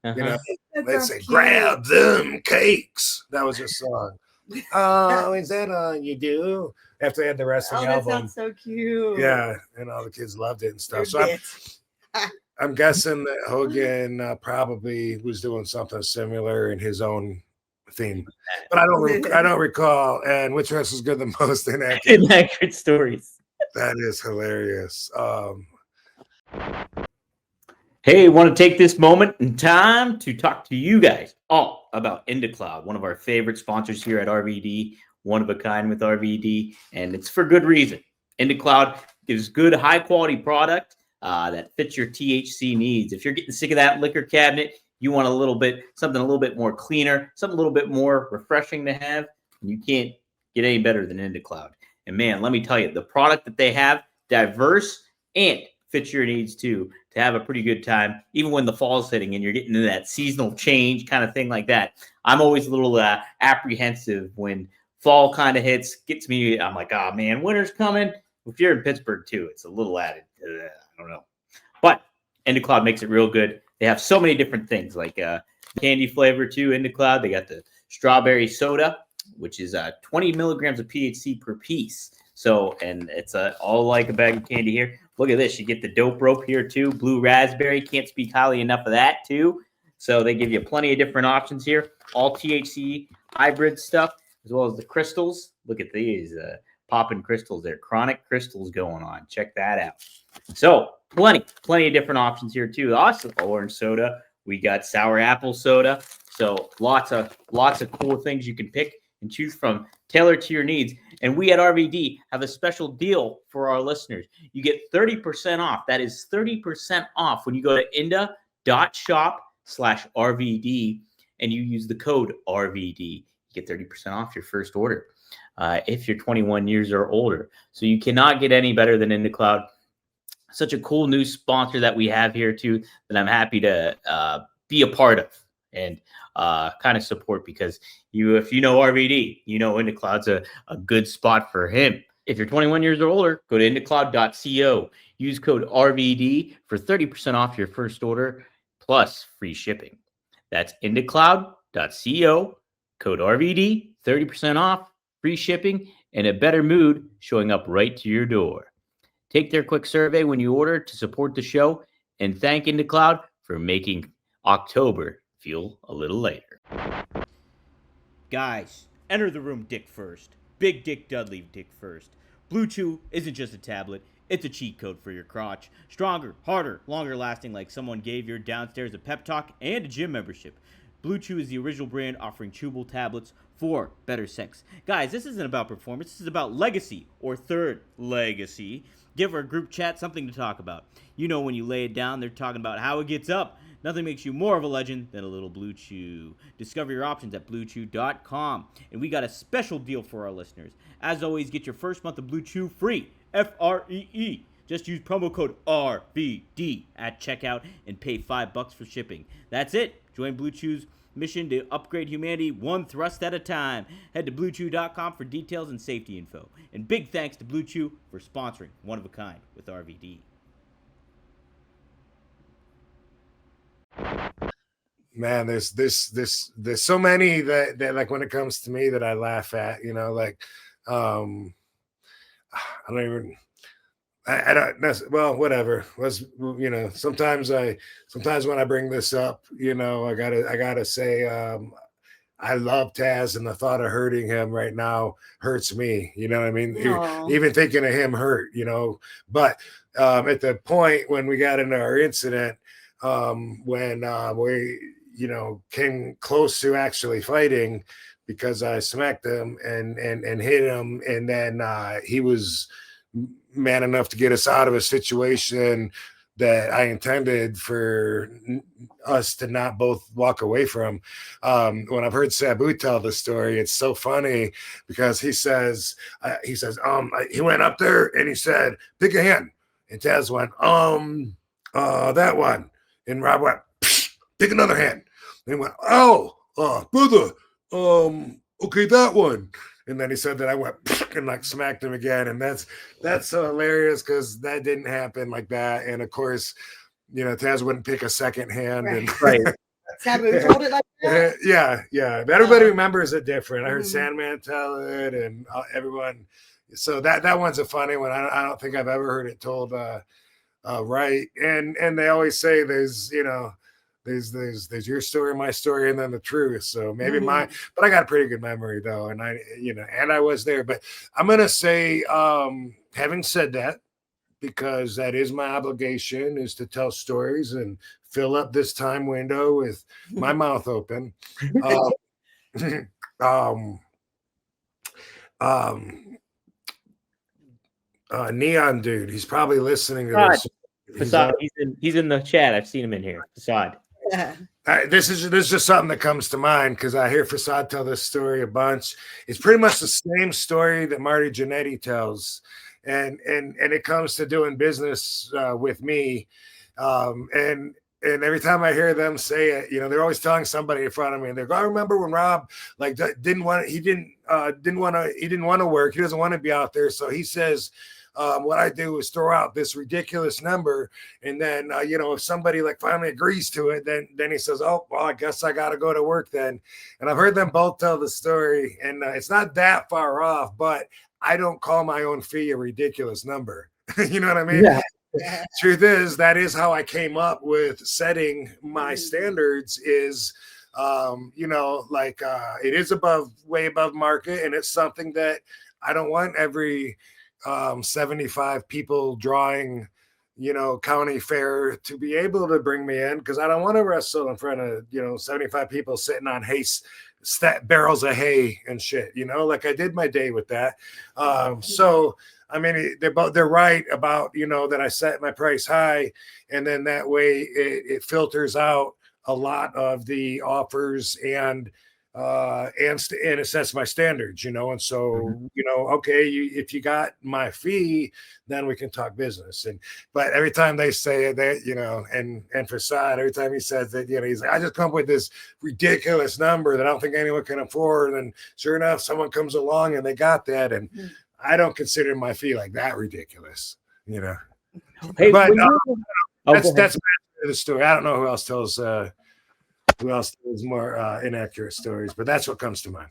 they'd say, "Grab them cakes." That was his song. Oh, is that all you do? After they had the wrestling album. That sounds so cute. Yeah, and all the kids loved it and stuff. So I'm guessing that Hogan probably was doing something similar in his own theme, but I don't recall. And which wrestler's good the most inaccurate stories? That is hilarious. Hey, want to take this moment in time to talk to you guys all about IndaCloud, one of our favorite sponsors here at RVD, one of a kind with RVD, and it's for good reason. IndaCloud gives good, high-quality product that fits your THC needs. If you're getting sick of that liquor cabinet, you want something a little bit more cleaner, something a little bit more refreshing to have, and you can't get any better than IndaCloud. And man, let me tell you, the product that they have, diverse and fits your needs too, to have a pretty good time, even when the fall's hitting and you're getting into that seasonal change kind of thing like that. I'm always a little apprehensive when fall kind of hits, gets me. I'm like, oh man, winter's coming. If you're in Pittsburgh too, it's a little added. I don't know. But IndaCloud makes it real good. They have so many different things, like candy flavor too, IndaCloud. They got the strawberry soda, which is 20 milligrams of THC per piece. So, and it's all like a bag of candy here. Look at this. You get the dope rope here too. Blue raspberry. Can't speak highly enough of that too. So they give you plenty of different options here. All THC hybrid stuff. as well as the crystals. Look at these popping crystals there. Chronic crystals going on. Check that out. So plenty of different options here too. Awesome. Orange soda. We got sour apple soda. So lots of cool things you can pick and choose from, tailored to your needs. And we at RVD have a special deal for our listeners. You get 30% off. That is 30% off when you go to inda.shop/RVD and you use the code RVD. You get 30% off your first order if you're 21 years or older. So you cannot get any better than IndaCloud. Such a cool new sponsor that we have here too, that I'm happy to be a part of and kind of support, because if you know RVD, you know IndaCloud's a good spot for him. If you're 21 years or older, go to indacloud.co. Use code RVD for 30% off your first order plus free shipping. That's indacloud.co, code RVD, 30% off, free shipping, and a better mood showing up right to your door. Take their quick survey when you order to support the show, and thank IndaCloud for making October feel a little later. Guys, enter the room dick first. Big Dick Dudley dick first. Blue Chew isn't just a tablet, it's a cheat code for your crotch. Stronger, harder, longer lasting, like someone gave your downstairs a pep talk and a gym membership. Blue Chew is the original brand offering chewable tablets for better sex. Guys, this isn't about performance, this is about legacy, or third legacy. Give our group chat something to talk about. You know, when you lay it down, they're talking about how it gets up. Nothing makes you more of a legend than a little Blue Chew. Discover your options at BlueChew.com. And we got a special deal for our listeners. As always, get your first month of Blue Chew free. Free. Just use promo code RVD at checkout and pay $5 for shipping. That's it. Join Blue Chew's mission to upgrade humanity one thrust at a time. Head to BlueChew.com for details and safety info. And big thanks to Blue Chew for sponsoring One of a Kind with RVD. Man, there's so many that like, when it comes to me, that I laugh at, you know, like I don't well, whatever. You know, sometimes when I bring this up, you know, I gotta say I love Taz, and the thought of hurting him right now hurts me. You know what I mean? Even thinking of him hurt, you know. But at the point when we got into our incident, when we, you know, came close to actually fighting, because I smacked him and hit him, and then he was man enough to get us out of a situation that I intended for us to not both walk away from. When I've heard Sabu tell the story, it's so funny, because he says he went up there and he said, pick a hand, and Taz went, that one, and Rob went, pick another hand, and he went, brother, okay, that one. And then he said that I went and like smacked him again. And that's so hilarious, because that didn't happen like that. And of course, you know, Taz wouldn't pick a second hand. And Right. Sabu told it like that? Yeah. Everybody remembers it different. I heard Sandman tell it, and everyone. So that one's a funny one. I don't think I've ever heard it told right. And they always say there's, you know, there's your story, my story, and then the truth. So maybe but I got a pretty good memory though. And I was there, but I'm going to say, having said that, because that is my obligation, is to tell stories and fill up this time window with my mouth open. Neon dude, he's probably listening to this. Facade, he's in the chat. I've seen him in here. Facade. Yeah. This is just something that comes to mind, because I hear Facade tell this story a bunch. It's pretty much the same story that Marty Jannetty tells, and it comes to doing business with me, and every time I hear them say it, you know, they're always telling somebody in front of me, and they go, I remember when Rob didn't want to work, he doesn't want to be out there, so he says, what I do is throw out this ridiculous number, and then you know, if somebody like finally agrees to it, then he says, oh well, I guess I gotta go to work then. And I've heard them both tell the story, and it's not that far off, but I don't call my own fee a ridiculous number. You know what I mean? Yeah. Truth is, that is how I came up with setting my standards, is You know, like it is way above market, and it's something that I don't want every 75 people drawing, you know, county fair to be able to bring me in, because I don't want to wrestle in front of, you know, 75 people sitting on barrels of hay and shit, you know, like I did my day with that. So I mean, they're right about, you know, that I set my price high, and then that way it filters out a lot of the offers and it sets my standards, you know. And so, you know, okay, if you got my fee, then we can talk business. But every time they say that, you know, and Facade, every time he says that, you know, he's like, I just come up with this ridiculous number that I don't think anyone can afford. And sure enough, someone comes along and they got that. And I don't consider my fee like that ridiculous, you know. Hey, But that's the story. I don't know who else tells more inaccurate stories, but that's what comes to mind.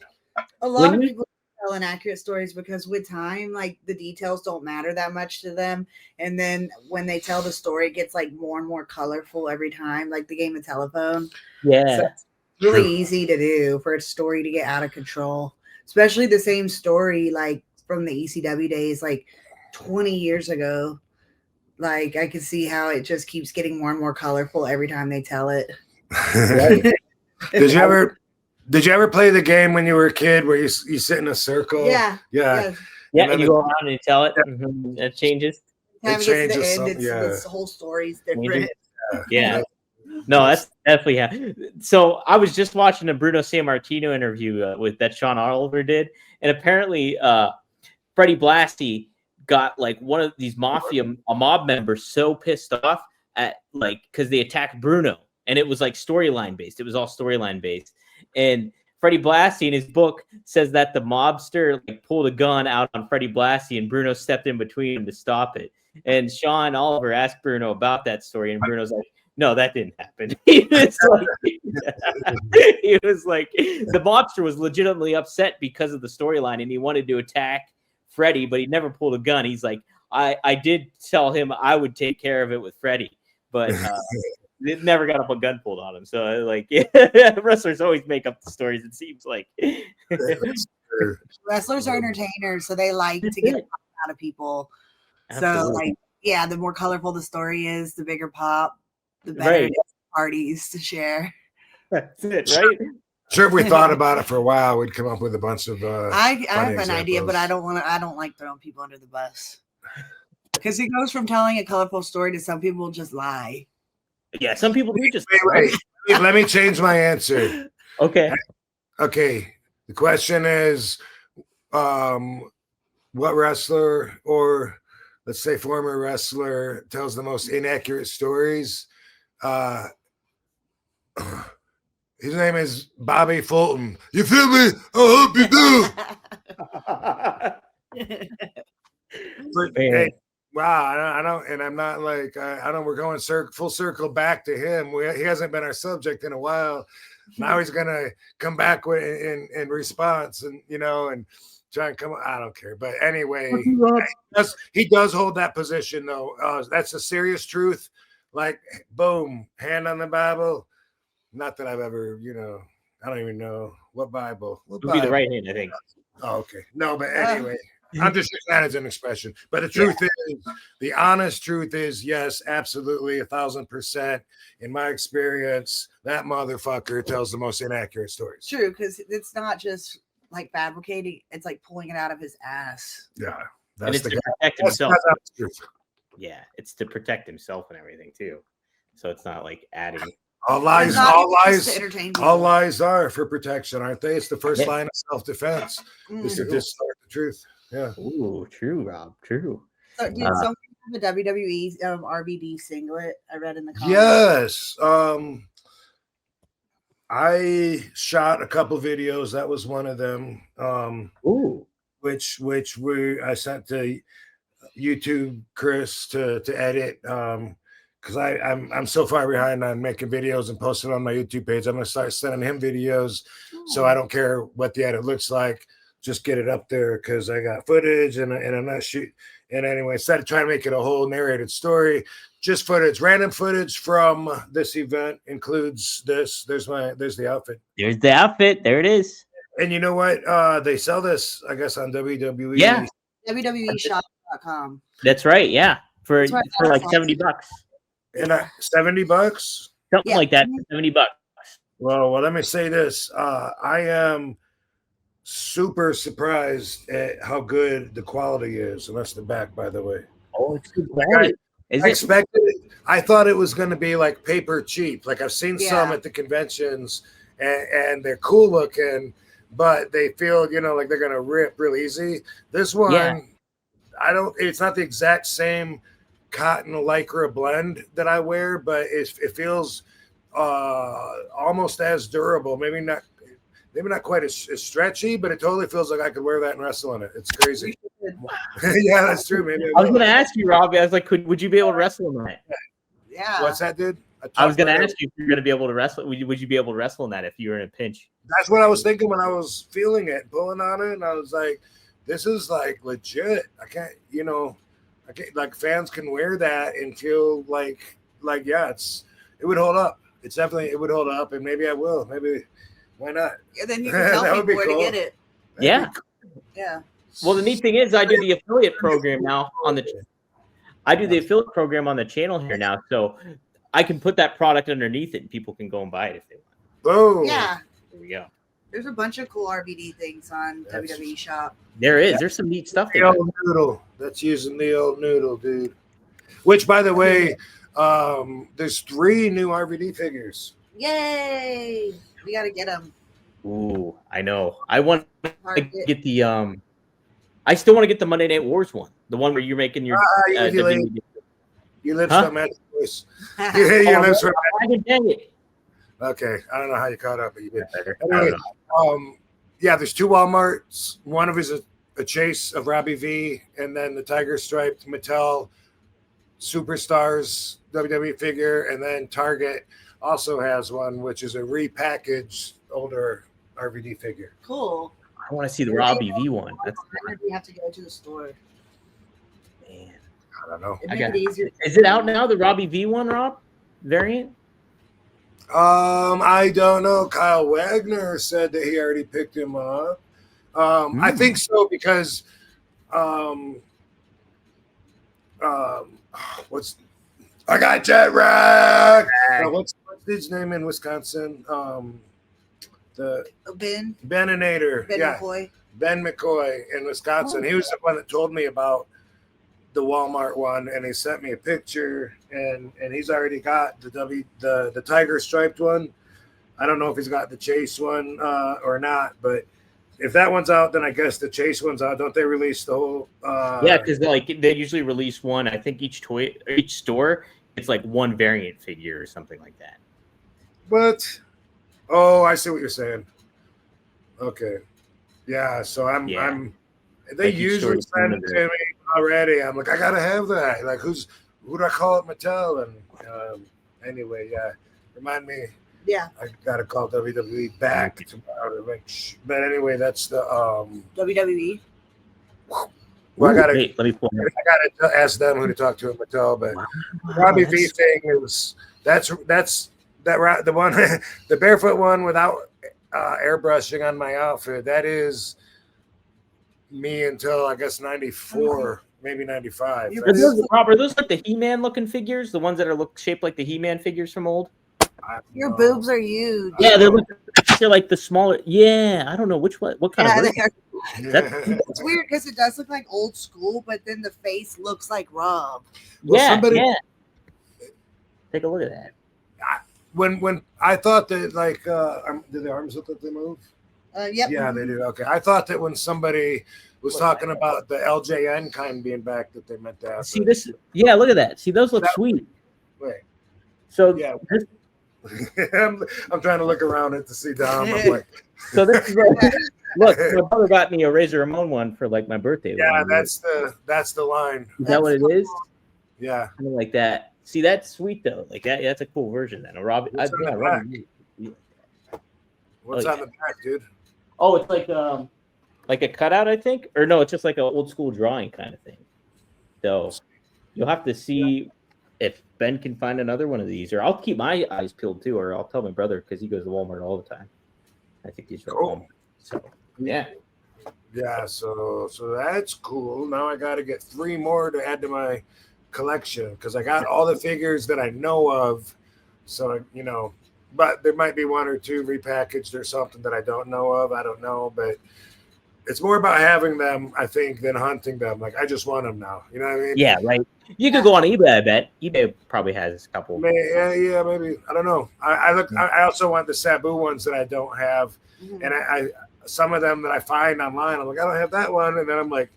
A lot of people tell inaccurate stories because with time, like the details don't matter that much to them. And then when they tell the story, it gets like more and more colorful every time, like the game of telephone. Yeah. So it's really easy to do for a story to get out of control, especially the same story like from the ECW days, like 20 years ago. Like I can see how it just keeps getting more and more colorful every time they tell it. Did you ever play the game when you were a kid where you sit in a circle? Yeah. And you go around and you tell it. It changes. Time it gets to the end, this whole story's different. Yeah. No, that's definitely So I was just watching a Bruno Sammartino interview with that Sean Oliver did, and apparently Freddie Blassie got like one of these mob members so pissed off at like because they attacked Bruno, and it was like storyline based. It was all storyline based, and Freddie Blassie in his book says that the mobster like pulled a gun out on Freddie Blassie, and Bruno stepped in between him to stop it. And Sean Oliver asked Bruno about that story, and Bruno's like, "No, that didn't happen." He was like, the mobster was legitimately upset because of the storyline, and he wanted to attack Freddie, but he never pulled a gun. He's like, I did tell him I would take care of it with Freddie, but it never got up a gun pulled on him. So like, wrestlers always make up the stories. It seems like wrestlers are entertainers, so they like to get a pop out of people. Absolutely. So like, yeah, the more colorful the story is, the bigger pop, the better parties to share. That's it, right? Sure, if we thought about it for a while, we'd come up with a bunch of. I have an idea, but I don't like throwing people under the bus because it goes from telling a colorful story to some people just lie. Yeah, some people do just. Wait. Let me change my answer. Okay. Okay. The question is, what wrestler or let's say former wrestler tells the most inaccurate stories? His name is Bobby Fulton. You feel me? I hope you do. But, hey, wow, I don't, and I'm not like I don't. We're going full circle back to him. He hasn't been our subject in a while. Now he's gonna come back with in response, and you know, and try and come. I don't care, but anyway, he does hold that position though. That's a serious truth. Like, boom, hand on the Bible. Not that I've ever, you know, I don't even know what Bible. It would be the right hand, I think. Oh, okay. No, but anyway, I'm just using that as an expression. But the truth is, the honest truth is, yes, absolutely, 1,000%. In my experience, that motherfucker tells the most inaccurate stories. True, because it's not just like fabricating; it's like pulling it out of his ass. Yeah, and it's to protect himself. Yeah, it's to protect himself and everything too. So it's not like adding. All lies are for protection, aren't they? It's the first line of self-defense is to distort the truth. Yeah. Ooh, true, Rob. True. So, did someone have a WWE RVD singlet? I read in the comments. Yes. I shot a couple videos. That was one of them. Which I sent to YouTube Chris to edit. Because I'm so far behind on making videos and posting on my YouTube page. I'm gonna start sending him videos, so I don't care what the edit looks like. Just get it up there because I got footage and I'm not shooting. And anyway, instead of trying to make it a whole narrated story, just footage, random footage from this event includes this. There's the outfit. There's the outfit. There it is. And you know what? They sell this, I guess, on WWE. Yeah. WWEshop.com. That's right. Yeah. For That's right. like $70. And $70, Something like that. $70. Well, let me say this. I am super surprised at how good the quality is, and that's the back, by the way. Oh, it's good quality. I thought it was going to be like paper cheap. Like I've seen some at the conventions, and they're cool looking, but they feel, like they're going to rip real easy. This one, it's not the exact same cotton lycra blend that I wear, but it feels almost as durable. Maybe not quite as stretchy, but it totally feels like I could wear that and wrestle in it. It's crazy. Yeah, that's true. Maybe I was going to ask you, Rob. I was like, would you be able to wrestle in that? Yeah. What's that, dude? I was going to ask you if you're going to be able to wrestle. Would you be able to wrestle in that if you were in a pinch? That's what I was thinking when I was feeling it, pulling on it, and I was like, "This is like legit." I can't, like fans can wear that and feel like it would hold up. It would hold up, and maybe I will. Maybe why not? Yeah, then you can tell people where to get it. Yeah. Yeah. Well, the neat thing is, I do the affiliate program now on the. I do the affiliate program on the channel here now, so I can put that product underneath it, and people can go and buy it if they want. Boom. Yeah. There we go. There's a bunch of cool RVD things on WWE Shop. There is. There's some neat stuff The there. old noodle. That's using the old noodle, dude. Which, by the way, there's 3 new RVD figures. Yay! We got to get them. Ooh, I know. I want to get the I still want to get the Monday Night Wars one, the one where you're making your. You live so much. You live so much. Okay, I don't know how you caught up, but you did. Anyway, there's 2 Walmarts. One of is a chase of Robbie V, and then the Tiger Striped Mattel Superstars WWE figure, and then Target also has one, which is a repackaged older RVD figure. Cool. I want to see the Robbie V one. That's we have to go to the store. Man, I don't know. Is it out now? The Robbie V one, Rob variant? I don't know. Kyle Wagner said that he already picked him up. I think so because I got jet rag. What's his name in Wisconsin? The Ben Beninator. McCoy. Ben McCoy in Wisconsin. He was the one that told me about the Walmart one, and he sent me a picture, and he's already got the Tiger Striped one. I don't know if he's got the Chase one or not, but if that one's out, then I guess the Chase one's out. Don't they release the whole? Yeah, because they usually release one. I think each store, it's like one variant figure or something like that. What? Oh, I see what you're saying. Okay, yeah. So I'm. They Like usually send it to me already. I'm like, I gotta have that. Like, who do I call it? Mattel. And anyway, remind me. Yeah. I gotta call WWE back tomorrow to make sure. But anyway, that's the WWE. Well, Let me pull it. I gotta ask them who to talk to at Mattel. But Robbie V thing is that's the one, the barefoot one without airbrushing on my outfit. That is me until I guess 94, maybe 95. Are those like the He-Man looking figures? The ones that are shaped like the He-Man figures from old? Your boobs are huge. Yeah, they're like the smaller. Yeah, I don't know what kind of. It's weird because it does look like old school, but then the face looks like Rob. Yeah. Take a look at that. When I thought that do the arms look like they move? Yep. Yeah, they do. Okay, I thought that when somebody was talking about the LJN kind being back, that they meant that. See this? Yeah, look at that. See, those look sweet. Wait. So yeah. I'm trying to look around it to see Dom. I'm like, so this is look. My brother got me a Razor Ramon one for like my birthday. Yeah, that's the line. Is that what it is? Yeah, something like that. See, that's sweet though. Like that. That's a cool version. Then a Robin. What's on the back, dude? Oh, it's like a cutout, I think, or no, it's just like an old school drawing kind of thing. So you'll have to see if Ben can find another one of these, or I'll keep my eyes peeled too, or I'll tell my brother because he goes to Walmart all the time. I think he's at Walmart. So yeah. Yeah, so that's cool. Now I got to get 3 more to add to my collection because I got all the figures that I know of. So, you know, but there might be 1 or 2 repackaged or something that I don't know of. I don't know, but it's more about having them, I think, than hunting them. Like, I just want them now. You know what I mean? Yeah, right. You could go on eBay, I bet. eBay probably has a couple. Yeah, maybe. I don't know. I also want the Sabu ones that I don't have. And I some of them that I find online, I'm like, I don't have that one. And then I'm like,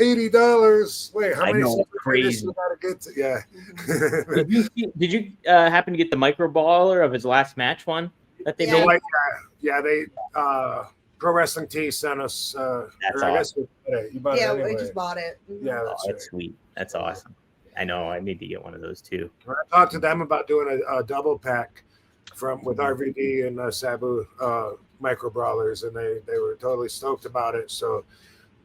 $80. Wait, how many? Crazy. Gotta get to? Yeah. Did you happen to get the micro baller of his last match one that they made? They Pro Wrestling Tee sent us. That's I awesome. guess you bought it anyway. we just bought it. Yeah, that's sweet. That's awesome. I know. I need to get one of those too. I talked to them about doing a double pack with RVD and Sabu micro brawlers, and they were totally stoked about it. So,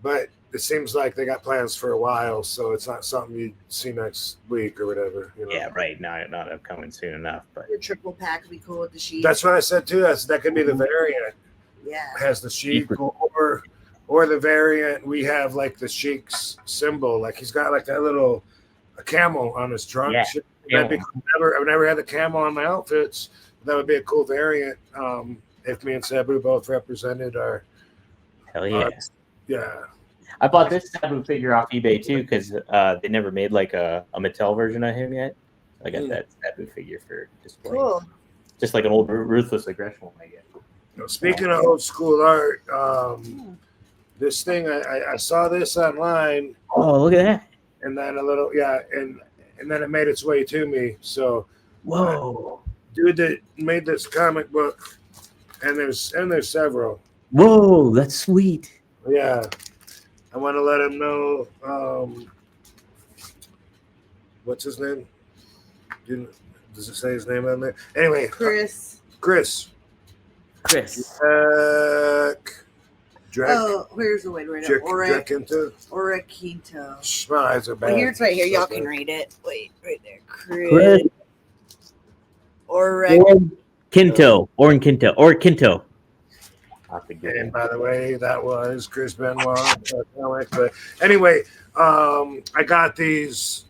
but it seems like they got plans for a while, so it's not something you see next week or whatever. You know? Yeah, right. Not upcoming soon enough, but Your triple pack would be cool with the sheet. That's what I said too. That could be the variant. Yeah. Has the Sheik or the variant. We have like the Sheik's symbol. Like he's got like that little camel on his trunk. Yeah. I've never had the camel on my outfits. That would be a cool variant. If me and Sabu both represented our. Hell yeah. Yeah. I bought this Sabu figure off eBay too because they never made like a Mattel version of him yet. I got that Sabu figure for display. Cool. Just like an old Ruthless Aggression one, I guess. Speaking of old school art, this thing I saw this online. Oh, look at that! And then and then it made its way to me. So, whoa, dude that made this comic book, and there's several. Whoa, that's sweet. Yeah, I want to let him know. What's his name? Does it say his name on there? Anyway, Chris. Where's the way to read it? Oraquinto. My eyes are bad. Well, here's right here. Y'all can read it. Wait, right there. Chris. Oraquinto. And by the way, that was Chris Benoit. But anyway, I got these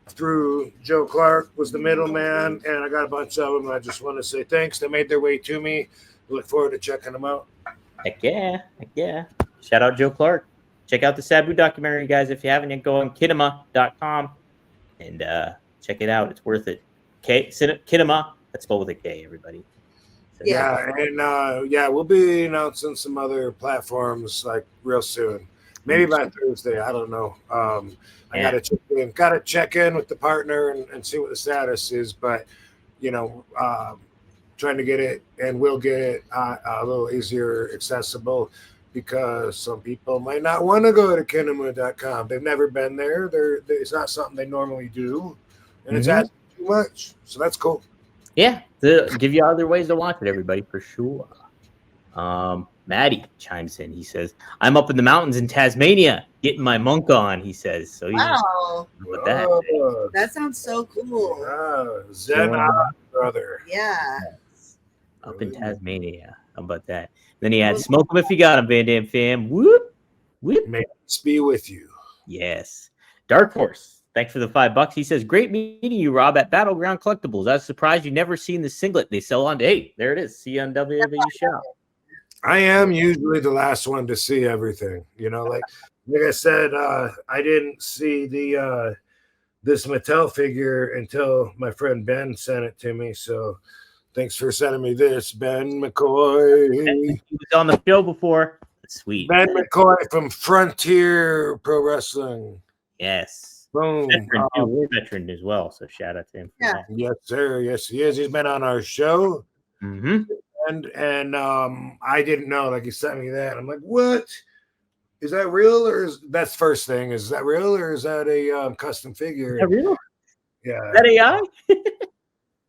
through Joe Clark was the middleman, and I got a bunch of them. I just want to say thanks. They made their way to me. Look forward to checking them out. Heck yeah. Shout out Joe Clark. Check out the Sabu documentary, guys. If you haven't yet, go on kinema.com and check it out. It's worth it. Kinema. That's spelled with a K, everybody. So, we'll be announcing some other platforms like real soon. Maybe by Thursday. I don't know. I gotta check in with the partner and see what the status is. But trying to get it, and we'll get it a little easier accessible because some people might not want to go to kinema.com. They've never been there. It's not something they normally do, and it's asking too much. So that's cool. Yeah, give you other ways to watch it, everybody, for sure. Maddie chimes in. He says, "I'm up in the mountains in Tasmania, getting my monk on." He says, "So wow, with that, that sounds so cool." Zen brother, yeah, up in Tasmania. How about that? Then he adds, "Smoke them if you got them, Van Dam fam." Whoop, whoop. May peace be with you. Yes, Dark Horse. Thanks for the $5. He says, "Great meeting you, Rob, at Battleground Collectibles. I was surprised you never seen the singlet they sell on." Hey, there it is. See you on WWE Shop. I am usually the last one to see everything. Like I said, I didn't see the this Mattel figure until my friend Ben sent it to me. So thanks for sending me this, Ben McCoy. He was on the show before. That's sweet. Ben McCoy from Frontier Pro Wrestling. Yes. Boom. War veteran as well. So shout out to him. Yeah. Yes, sir. Yes, he is. He's been on our show. Mm-hmm. And I didn't know. Like he sent me that. I'm like, what? Is that real, or that's first thing? Is that real, or is that a custom figure? Is that real? Yeah. Is that AI?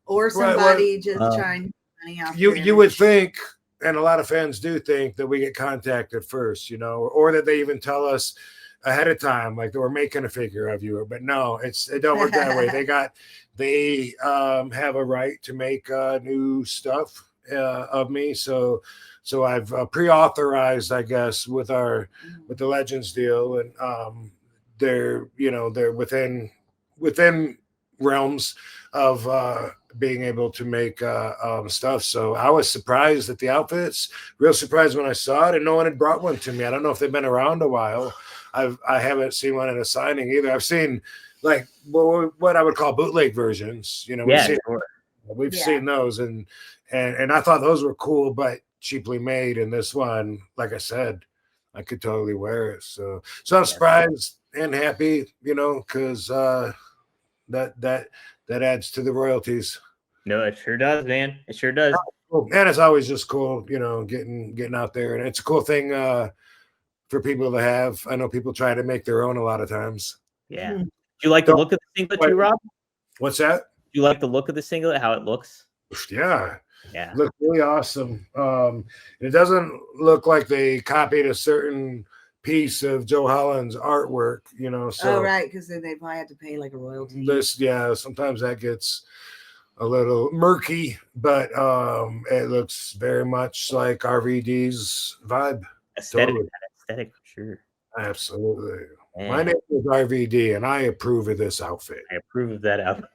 Or somebody just trying money out. You would think, and a lot of fans do think that we get contacted first, or that they even tell us, ahead of time, like they were making a figure of you. But no, it don't work that way. They have a right to make new stuff of me. So I've pre-authorized, I guess, with the Legends deal, and they're within realms of being able to make stuff. So I was surprised at the outfits, real surprised when I saw it, and no one had brought one to me. I don't know if they've been around a while. I haven't seen one at a signing either. I've seen like what I would call bootleg versions. We've seen those, and I thought those were cool, but cheaply made. And this one, like I said, I could totally wear it. So I'm surprised and happy, because that adds to the royalties. No, it sure does, man. It sure does. And it's always just cool, getting out there, and it's a cool thing for people to have. I know people try to make their own a lot of times. Yeah. Do you like the look of the singlet too, Rob? What's that? Do you like the look of the singlet? How it looks? Yeah. Yeah. Looks really awesome. It doesn't look like they copied a certain piece of Joe Holland's artwork, so right, because then they probably have to pay like a royalty. Sometimes that gets a little murky, but it looks very much like RVD's vibe. Aesthetic for sure. Absolutely. Man. My name is RVD, and I approve of this outfit. I approve of that outfit.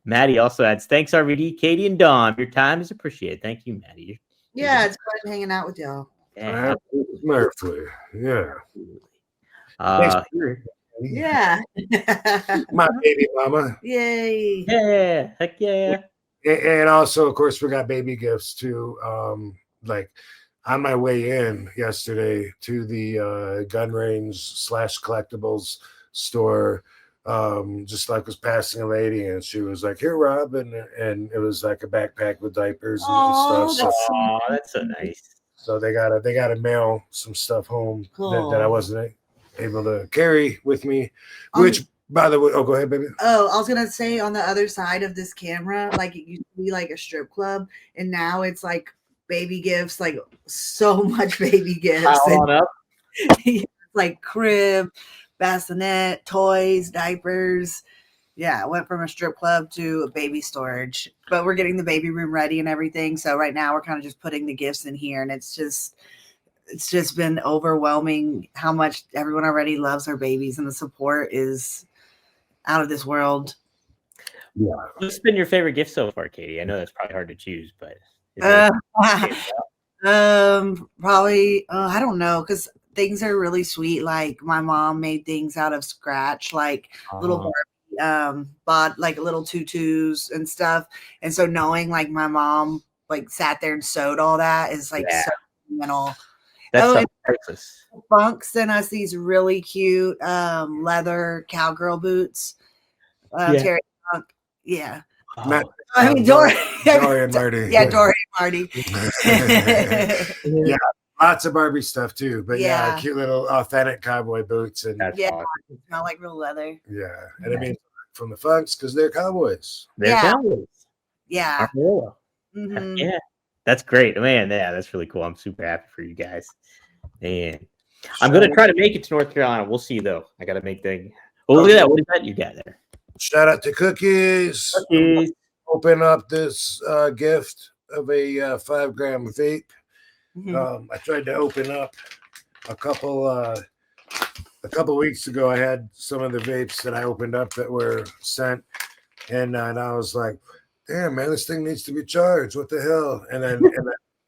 Maddie also adds, thanks, RVD, Katie, and Dom. Your time is appreciated. Thank you, Maddie. Yeah, it's fun hanging out with y'all. Yeah. Absolutely. Yeah. Yeah. My baby mama. Yay. Yeah. Heck yeah. And also, of course, we got baby gifts too. Like on my way in yesterday to the gun range / collectibles store, just like was passing a lady, and she was like, "Here, Rob," and it was like a backpack with diapers and stuff. That's so nice. So they gotta mail some stuff home that I wasn't able to carry with me. Which, by the way, go ahead, baby. Oh, I was gonna say, on the other side of this camera, like it used to be like a strip club, and now it's like baby gifts, like so much baby gifts. Pile on up. Like crib, bassinet, toys, diapers. Yeah, I went from a strip club to a baby storage, but we're getting the baby room ready and everything. So right now we're kind of just putting the gifts in here, and it's just been overwhelming how much everyone already loves our babies, and the support is out of this world. Yeah. What's been your favorite gift so far, Katie? I know that's probably hard to choose, but probably I don't know, because things are really sweet. Like my mom made things out of scratch, like little bought like little tutus and stuff. And so knowing like my mom like sat there and sewed all that is like so phenomenal. That's priceless. Funk sent us these really cute leather cowgirl boots. Terry Funk. Yeah. I mean, Dory and Marty. Yeah, Dory and Marty. Yeah, lots of Barbie stuff too. But yeah, cute little authentic cowboy boots. And awesome. Smell like real leather. Yeah. And I mean, from the Funks, because they're cowboys. They're cowboys. Yeah. Mm-hmm. Yeah. That's great. Man, yeah, that's really cool. I'm super happy for you guys. Man. I'm going to try to make it to North Carolina. We'll see, though. I got to make the... Oh, look at that. What is that you got there? Shout out to Cookies. Open up this gift of a 5-gram vape. I tried to open up a couple weeks ago. I had some of the vapes that I opened up that were sent, and I was like, damn, man, this thing needs to be charged. What the hell? And then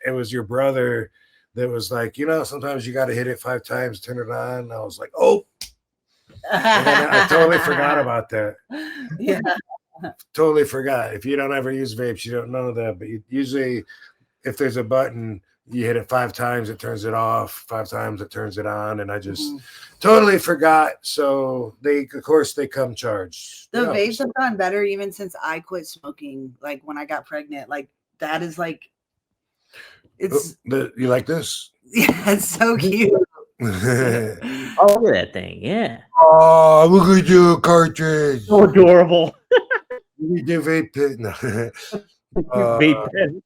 it was your brother that was like, sometimes you got to hit it 5 times, turn it on. And I was like, oh. And then I totally forgot about that. Yeah. Totally forgot. If you don't ever use vapes, you don't know that. But usually, if there's a button, you hit it 5 times, it turns it off. 5 times, it turns it on. And I just totally forgot. So they come charged. The vapes have gotten better even since I quit smoking. Like when I got pregnant, like that is like, it's. You like this? Yeah, it's so cute. Oh, look at that thing. Yeah. Oh, look at your cartridge. So adorable. You need the vape pen. Vape pen.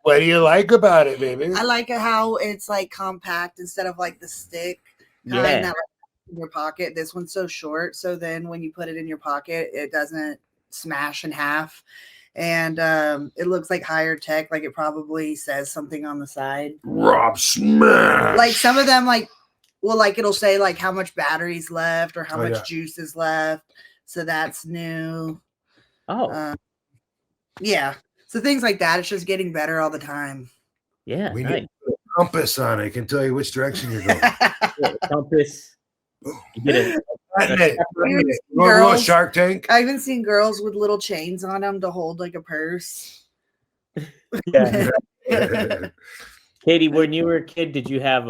What do you like about it, baby? I like how it's like compact instead of like the stick kind Yeah. that in your pocket. This one's so short, so then when you put it in your pocket, it doesn't smash in half. And it looks like higher tech, like it probably says something on the side. Rob Smash. Like some of them, like it'll say like how much battery's left or how Oh, much yeah. juice is left. So that's new. Oh, Yeah. So things like that. It's just getting better all the time. yeah. We Nice. need a compass on it. It can tell you which direction you're going. Yeah, compass. You get a Go Shark Tank. I even seen girls with little chains on them to hold like a purse. yeah. Katie, when you were a kid, did you have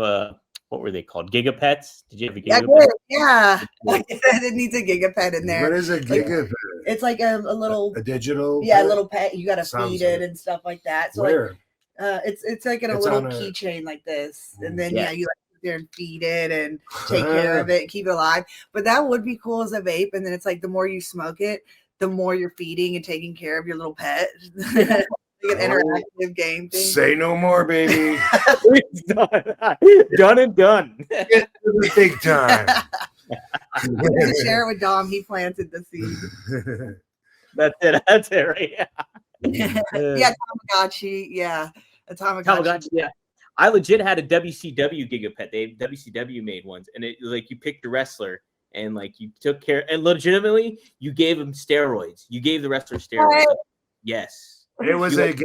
what were they called? Gigapets? Did you have a Gigapet? Yeah. It needs a gigapet in there. What is a gigapet? It's like a little A digital? yeah, a pet? little pet. You gotta Sounds feed it like- and stuff like that. So Where? like it's like in a It's little on a- keychain like this. And then Yeah. you like sit there and feed it and take care of it, keep it alive. But that would be cool as a vape. And then it's like the more you smoke it, the more you're feeding and taking care of your little pet. Like an interactive game thing. Say no more, baby. It's done. Done and done. Get to the big time. Share it with Dom. He planted the seed. That's it. That's it, right? Yeah, Tamagotchi. Yeah, a Tamagotchi. Tamagotchi, yeah. I legit had a WCW Gigapet. WCW made ones, and it was like you picked a wrestler, and like you took care, and legitimately you gave him steroids. You gave the wrestler steroids. Right. Yes. It was You a like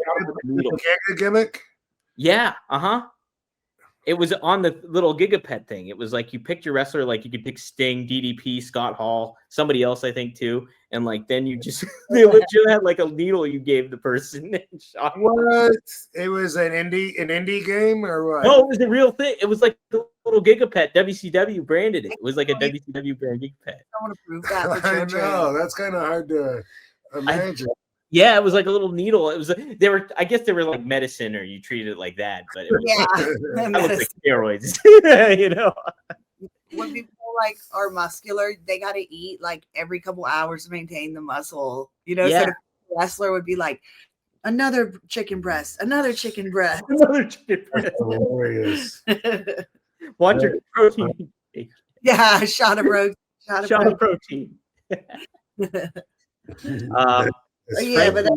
needle. gimmick. Yeah. It was on the little Gigapet thing. It was like you picked your wrestler, like you could pick Sting, DDP, Scott Hall, somebody else, I think, too. And like then you just they legit had like a needle you gave the person and shot. What? It was an indie game or what? No, it was a real thing. It was like the little Gigapet. WCW branded it. It was like a WCW brand Gigapet. I want to prove that for I children. know that's kind of hard to imagine. Yeah, it was like a little needle. It was they were I guess they were like medicine or you treated it like that, but it was Yeah, that looked like steroids. You know. when people like are muscular, they got to eat like every couple hours to maintain the muscle. You know, Yeah. so the wrestler would be like another chicken breast, another chicken breast. Another chicken breast. Hilarious. Watch your protein. Yeah, a shot of roast, Shot of protein. Yeah, but that's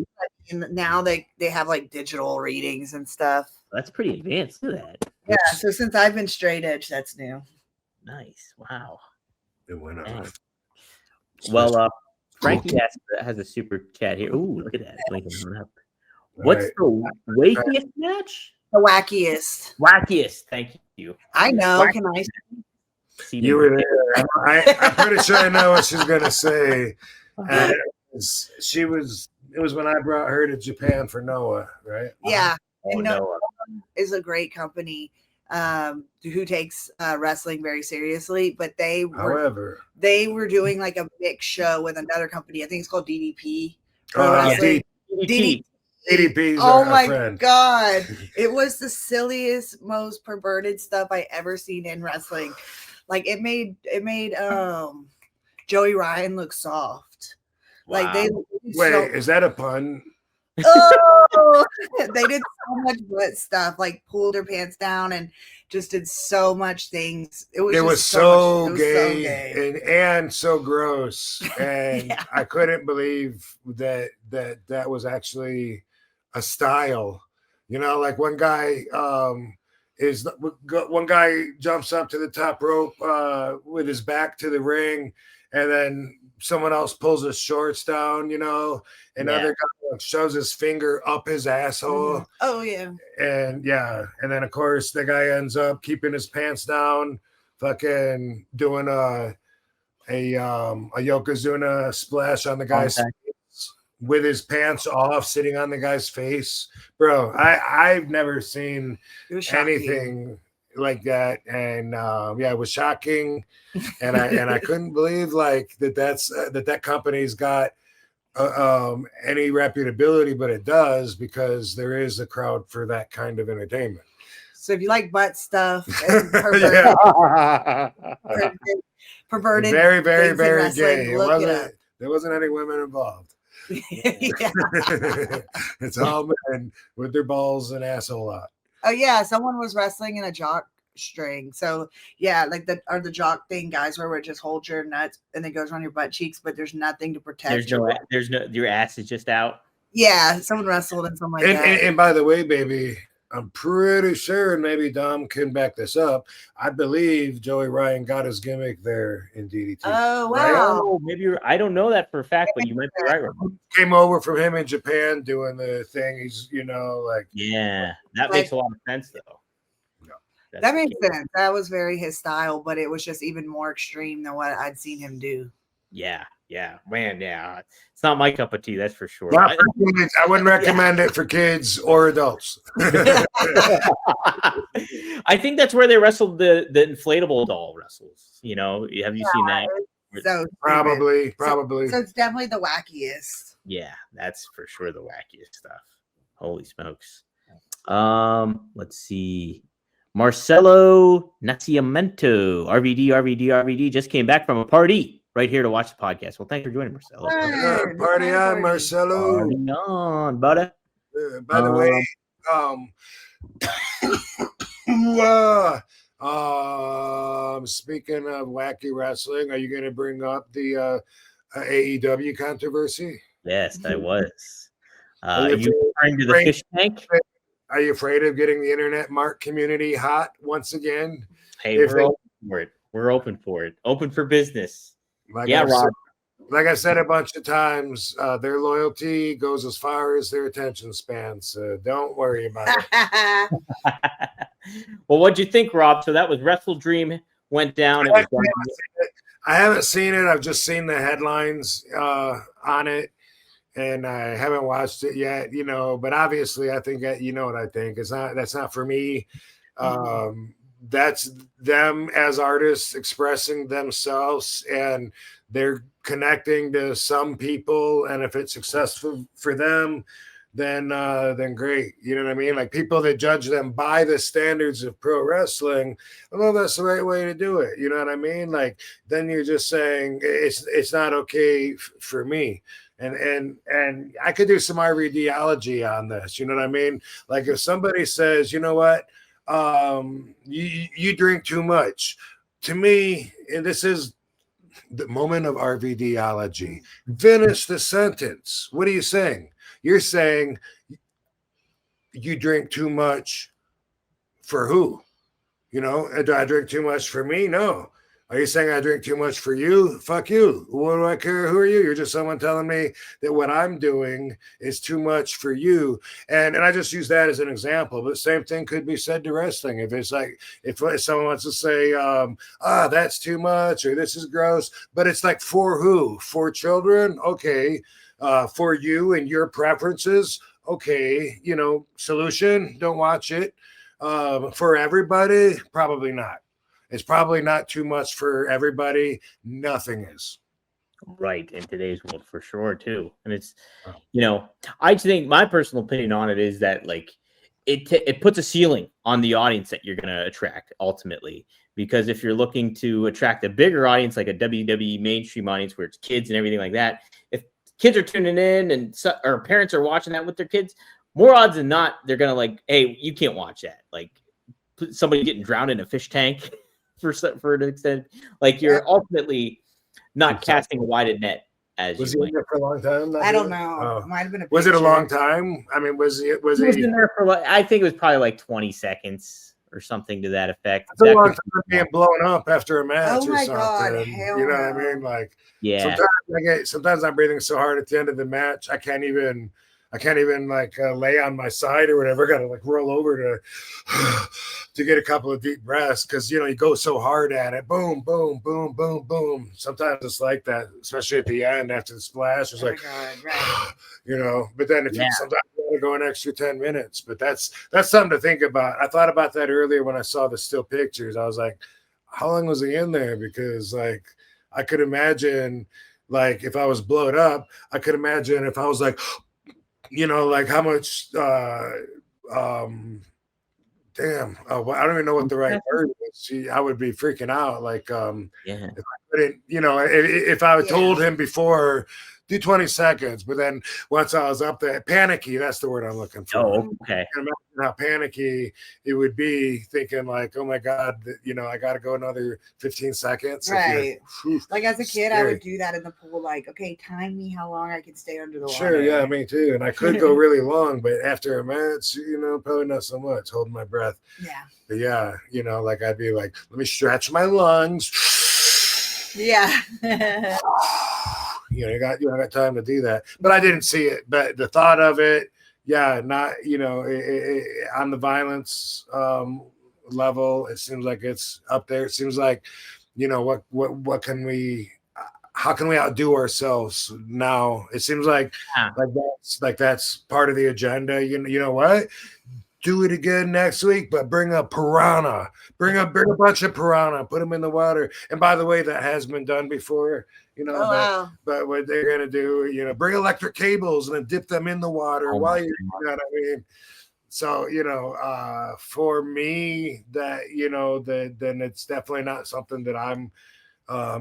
like, now they have like digital readings and stuff. That's pretty advanced to that. Yeah, so since I've been straight edge, that's new. Nice. Wow. It went Dang. off. Well, Frankie has a super chat here. Ooh, look at that. Linking one up. What's the wakiest match? The wackiest. Wackiest. Thank you. I know. Wack- Can I? See You were there. I'm pretty sure I know what she's gonna say. It was when I brought her to Japan for Noah, right? Yeah. Oh, And no. is a great company who takes wrestling very seriously, but they were doing like a mixed show with another company. I think it's called DDP. Pro Wrestling. DDT. DDP's Oh our my friend. god. It was the silliest, most perverted stuff I ever seen in wrestling. Like it made Joey Ryan look soft. Wow. Like they Wait, is that a pun? oh, they did so much butt stuff, like pulled their pants down and just did so much things. It was so much, gay, and so gross, and Yeah. I couldn't believe that was actually a style. You know, like one guy jumps up to the top rope with his back to the ring, and then someone else pulls his shorts down, you know, another guy shoves his finger up his asshole. Oh yeah. And then of course the guy ends up keeping his pants down, fucking doing a Yokozuna splash on the guy's face with his pants off, sitting on the guy's face. Bro, I've never seen anything like that, and it was shocking, and I couldn't believe like that company's got any reputability, but it does, because there is a crowd for that kind of entertainment. So if you like butt stuff and perverted very, very, things in very wrestling, gay. look it up. There wasn't any women involved. Yeah. It's all men with their balls and asshole out. Oh yeah, someone was wrestling in a jock string. So yeah, like the jock thing, guys, where it just holds your nuts and it goes on your butt cheeks, but there's nothing to protect. There's no, your ass is just out. Yeah, someone wrestled in something like that. And by the way, baby, I'm pretty sure, and maybe Dom can back this up, I believe Joey Ryan got his gimmick there in DDT. Oh Right? wow. Oh, maybe I don't know that for a fact, but you might be right. Came over from him in Japan doing the thing. He's, like, Yeah, that makes a lot of sense though. Yeah. That makes sense. That was very his style, but it was just even more extreme than what I'd seen him do. Yeah, man, yeah. It's not my cup of tea, that's for sure. not for kids. I wouldn't recommend it for kids or adults. I think that's where they wrestled the inflatable doll wrestles. Have you seen that? So Probably. So it's definitely the wackiest. Yeah, that's for sure the wackiest stuff. Holy smokes. Let's see. Marcelo Nascimento, RVD, just came back from a party right here to watch the podcast. Well, thanks for joining, Marcelo. Party on, Marcelo. Party on, buddy. By the way, speaking of wacky wrestling, are you going to bring up the AEW controversy? Yes, I was. Are you referring to the fish tank? Are you afraid of getting the internet mark community hot once again? Hey, we're open for it. We're open for it. Open for business. Rob. Like I said a bunch of times, their loyalty goes as far as their attention span. So don't worry about it. Well, what'd you think, Rob? So that was Wrestle Dream went down. I haven't seen it. I've just seen the headlines on it. And I haven't watched it yet, but obviously I think you know what I think. That's not for me. That's them as artists expressing themselves, and they're connecting to some people. And if it's successful for them, then great. You know what I mean? Like people that judge them by the standards of pro wrestling, I don't know if that's the right way to do it. You know what I mean? Like then you're just saying it's not okay for me. And I could do some RVDology on this. You know what I mean? Like if somebody says, you know what, you drink too much. To me, and this is the moment of RVDology. Finish the sentence. What are you saying? You're saying you drink too much for who? Do I drink too much for me? No. Are you saying I drink too much for you? Fuck you. What do I care? Who are you? You're just someone telling me that what I'm doing is too much for you. And I just use that as an example. But the same thing could be said to wrestling. If it's like, if someone wants to say, that's too much or this is gross, but it's like for who? For children? Okay. For you and your preferences? Okay. Solution, don't watch it. For everybody? Probably not. It's probably not too much for everybody. Nothing is. Right. In today's world, for sure, too. And it's, I think my personal opinion on it is that, like, it puts a ceiling on the audience that you're going to attract ultimately. Because if you're looking to attract a bigger audience, like a WWE mainstream audience where it's kids and everything like that, if kids are tuning in or parents are watching that with their kids, more odds than not, they're going to like, hey, you can't watch that. Like somebody getting drowned in a fish tank. For an extent, like you're ultimately not casting a wide net. Was he in there for a long time? I don't know. Might have been was it a long time? I mean, was he in there for I think it was probably like 20 seconds or something to that effect. It's a long time being blown up after a match or something. God, you know what I mean? Like, yeah. Sometimes I'm breathing so hard at the end of the match, I can't even like lay on my side or whatever. I got to like roll over to get a couple of deep breaths because you go so hard at it. Boom, boom, boom, boom, boom. Sometimes it's like that, especially at the end after the splash. It's like, right. But then sometimes you want to go an extra 10 minutes. But that's something to think about. I thought about that earlier when I saw the still pictures. I was like, how long was he in there? Because like I could imagine, like if I was blown up, I could imagine if I was like. Like how much, I don't even know what the right word I would be freaking out. Like, Yeah. if I couldn't, if I had told him before, do 20 seconds, but then once I was up there, panicky, that's the word I'm looking for. Oh, okay. I can imagine how panicky it would be, thinking like, oh my God, I got to go another 15 seconds. Right. Like as a kid, I scary. would do that in the pool. Like, okay, time me how long I can stay under the water. Sure, yeah, me too. And I could go really long, but after a match, probably not so much, holding my breath. Yeah. But yeah, like I'd be like, let me stretch my lungs. Yeah. I got time to do that, but I didn't see it. But the thought of it, yeah, not on the violence level, it seems like it's up there. It seems like, what can we? How can we outdo ourselves now? It seems like that's part of the agenda. You know what? Do it again next week, but bring a piranha. Bring a bunch of piranha. Put them in the water. And by the way, that has been done before. But what they're gonna do, bring electric cables and then dip them in the water while you know what I mean. So for me, that then it's definitely not something that I'm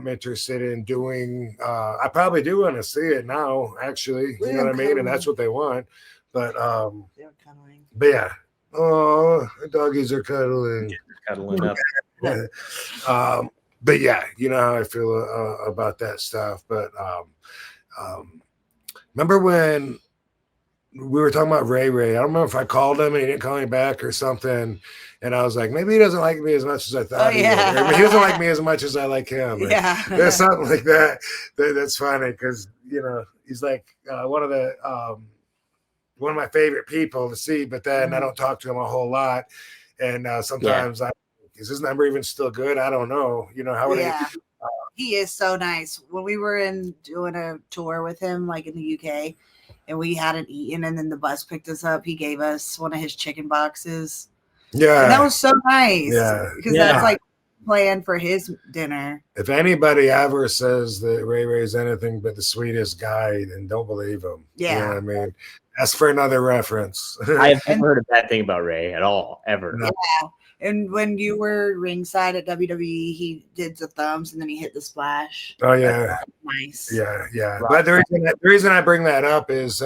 interested in doing. I probably do want to see it now, actually. You know what I mean? And that's what they want. But They're cuddling. but yeah. Oh, the doggies are cuddling. Cuddling up. But yeah, you know how I feel about that stuff. But remember when we were talking about Ray Ray? I don't remember if I called him and he didn't call me back or something. And I was like, maybe he doesn't like me as much as I thought he would. Or he doesn't like me as much as I like him. Yeah. There's something like that. That's funny because, he's like one of my favorite people to see, but then I don't talk to him a whole lot. And sometimes is his number even still good? I don't know. How would he is so nice. When we were doing a tour with him, like in the UK, and we hadn't eaten, and then the bus picked us up, he gave us one of his chicken boxes. Yeah. And that was so nice. Yeah. Because that's like planned for his dinner. If anybody ever says that Ray Ray's anything but the sweetest guy, then don't believe him. Yeah. You know what I mean? That's for another reference. I have never heard a bad thing about Ray at all, ever. No. Yeah. And when you were ringside at WWE, he did the thumbs and then he hit the splash. Oh yeah, nice. Yeah. But the reason I bring that up is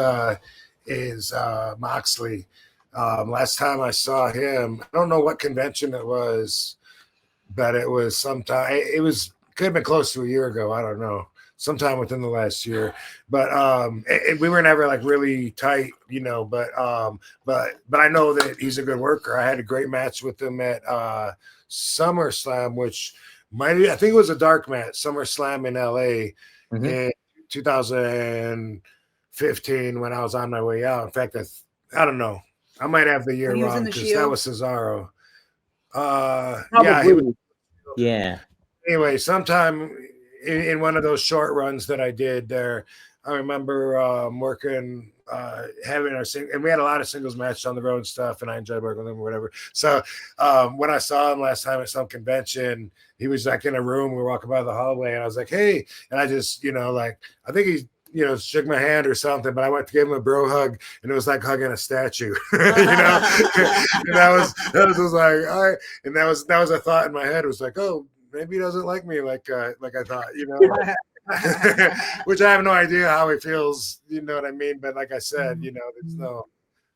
Moxley. Last time I saw him, I don't know what convention it was, but it was sometime. Could have been close to a year ago. I don't know. Sometime within the last year, but we were never like really tight, But I know that he's a good worker. I had a great match with him at SummerSlam, which I think it was a dark match. SummerSlam in LA in 2015 when I was on my way out. In fact, I don't know. I might have the year wrong because that was Cesaro. Yeah. Anyway, sometime in one of those short runs that I did there, I remember working, having and we had a lot of singles matches on the road and stuff, and I enjoyed working with them or whatever. So when I saw him last time at some convention, he was like in a room. We were walking by the hallway, and I was like, "Hey!" And I just, I think he, shook my hand or something, but I went to give him a bro hug, and it was like hugging a statue, And that was like, all right. And that was a thought in my head. It was like, oh, maybe he doesn't like me like I thought, which I have no idea how he feels, you know what I mean? But like I said, there's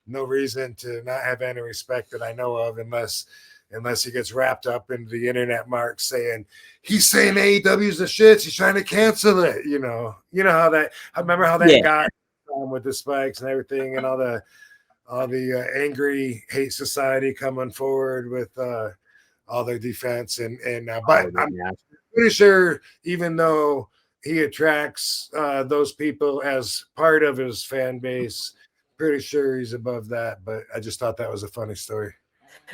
no reason to not have any respect that I know of unless he gets wrapped up into the internet marks saying he's saying AEW's the shits, he's trying to cancel it, how that, I remember how that got with the spikes and everything and all the angry hate society coming forward with all their defense but I'm pretty sure even though he attracts those people as part of his fan base, pretty sure he's above that. But I just thought that was a funny story.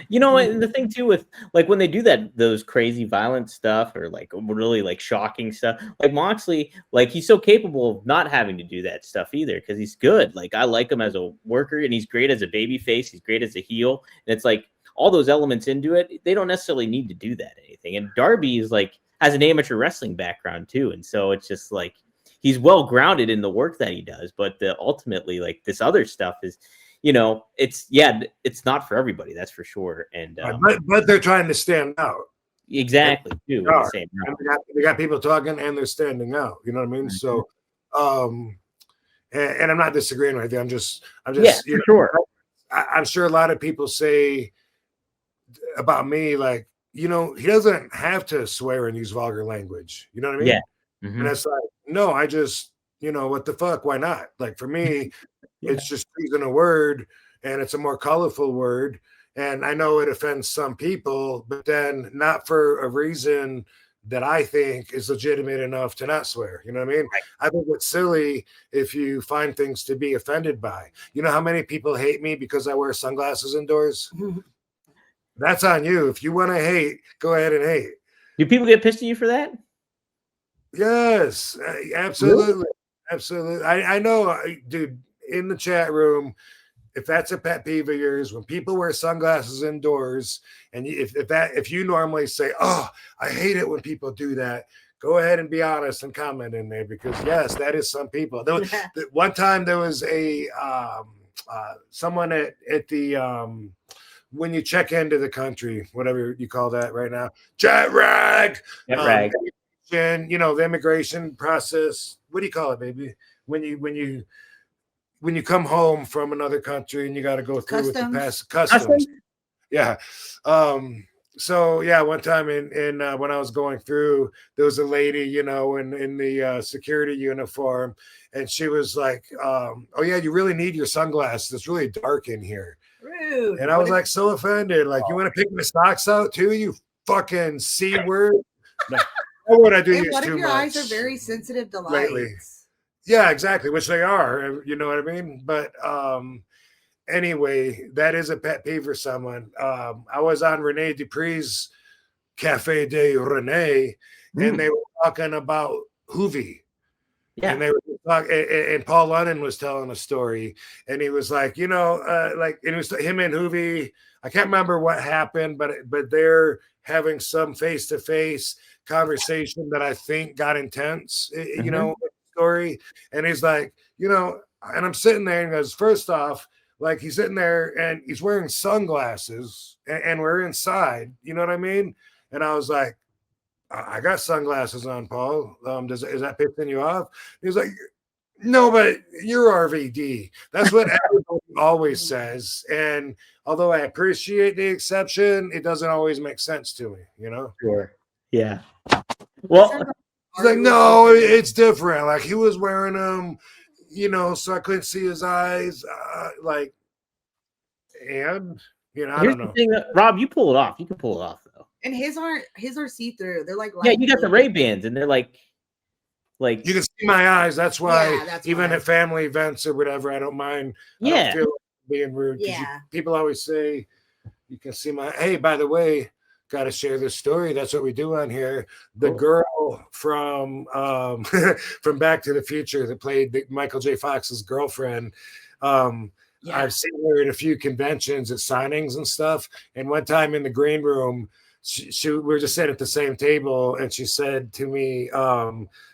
And the thing too with like when they do those crazy violent stuff or like really like shocking stuff, like Moxley, like he's so capable of not having to do that stuff either because he's good. Like I like him as a worker and he's great as a baby face. He's great as a heel. And it's like all those elements into it, they don't necessarily need to do that anything. And Darby is like has an amateur wrestling background too, and so it's just like he's well grounded in the work that he does. But ultimately, like this other stuff is, it's not for everybody, that's for sure. And but they're trying to stand out. exactly. Too, at the same And time. they got people talking and they're standing out. You know what I mean? So, and I'm not disagreeing with you. I'm just, Yeah, you know, sure. I'm sure a lot of people say about me, like, you know, he doesn't have to swear and use vulgar language. You know what I mean? Yeah. And it's like, no, I just, you know, what the fuck? Why not? Like for me, Yeah. it's just using a word and it's a more colorful word. And I know it offends some people, but then not for a reason that I think is legitimate enough to not swear. You know what I mean? Right. I think it's silly if you find things to be offended by. You know how many people hate me because I wear sunglasses indoors? That's on you. If you want to hate, go ahead and hate. Do people get pissed at you for that? Yes, absolutely. Absolutely. I know, dude, in the chat room, if that's a pet peeve of yours, when people wear sunglasses indoors, and if you normally say, "Oh, I hate it when people do that," go ahead and be honest and comment in there because yes, that is some people. One time there was a someone at the when you check into the country, whatever you call that right now, jet rag. Jet rag. You know, the immigration process. What do you call it, baby? When you come home from another country and you got to go through with the past customs. Yeah. So yeah, one time in when I was going through, there was a lady, you know, in the security uniform, and she was like, "Oh yeah, you really need your sunglasses. It's really dark in here." Rude. And I was like so offended. Like, you want to pick my socks out too? You fucking C word. No, what I do use what if too your much eyes are very sensitive to lights? lately. Yeah, exactly, which they are. You know what I mean? But anyway, that is a pet peeve for someone. I was on Rene Dupree's Cafe de Rene, and they were talking about Hoovy. Yeah. And they were talking, and Paul Lennon was telling a story, and he was like, you know, like, and it was him and Hoovy. I can't remember what happened, but they're having some face-to-face conversation that I think got intense, you know, story. And he's like, you know, and I'm sitting there and he goes, first off, like he's sitting there and he's wearing sunglasses and we're inside, you know what I mean? And I was like, I got sunglasses on, Paul. Is that pissing you off? He's like, no, but you're RVD. That's what everybody always says. And although I appreciate the exception, it doesn't always make sense to me, you know? Sure. Yeah. Well, he's like, no, it's different. Like he was wearing them, you know, so I couldn't see his eyes. Like, and you know, I here's don't know. the thing, Rob, you pull it off. You can pull it off though. And his are see-through. They're like, Yeah, you got the Ray-Bans, and they're like you can see my eyes. That's why that's even why. at family events or whatever, I don't mind. Yeah. I don't feel like being rude. People always say you can see my. Hey, by the way, got to share this story. That's what we do on here. The girl from from Back to the Future that played Michael J. Fox's girlfriend. I've seen her at a few conventions at signings and stuff. And one time in the green room, we were just sitting at the same table, and she said to me,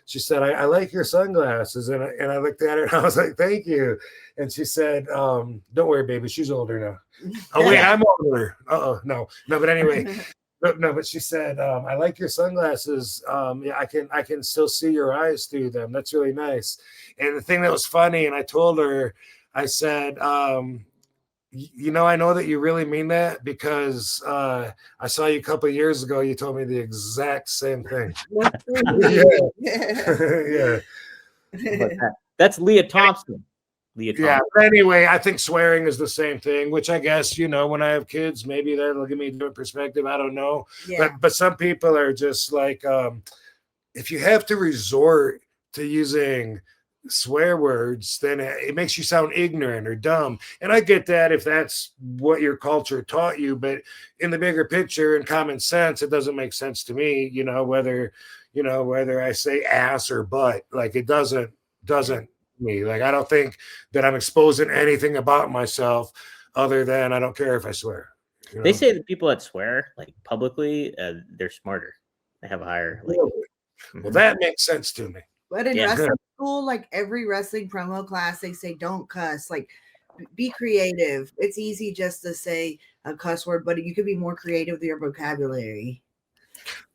she said, I like your sunglasses. And I looked at her and I was like, thank you. And she said, don't worry, baby, she's older now. Oh, wait, I'm older. No, but anyway. No, but she said, I like your sunglasses. Yeah, I can still see your eyes through them. That's really nice. And the thing that was funny, and I told her, I said, you know, I know that you really mean that because I saw you a couple of years ago. You told me the exact same thing. Yeah. That's Leah Thompson. Yeah. But anyway, I think swearing is the same thing, which I guess, you know, when I have kids, maybe that'll give me a different perspective. I don't know. Yeah. But some people are just like, if you have to resort to using swear words, then it makes you sound ignorant or dumb. And I get that if that's what your culture taught you, but in the bigger picture and common sense, it doesn't make sense to me, you know, whether I say ass or butt, like it doesn't me. Like, I don't think that I'm exposing anything about myself other than I don't care if I swear. You know? They say that people that swear like publicly, they're smarter. They have a higher like. Well, that makes sense to me. But in wrestling school, like every wrestling promo class, they say don't cuss. Like, be creative. It's easy just to say a cuss word, but you could be more creative with your vocabulary.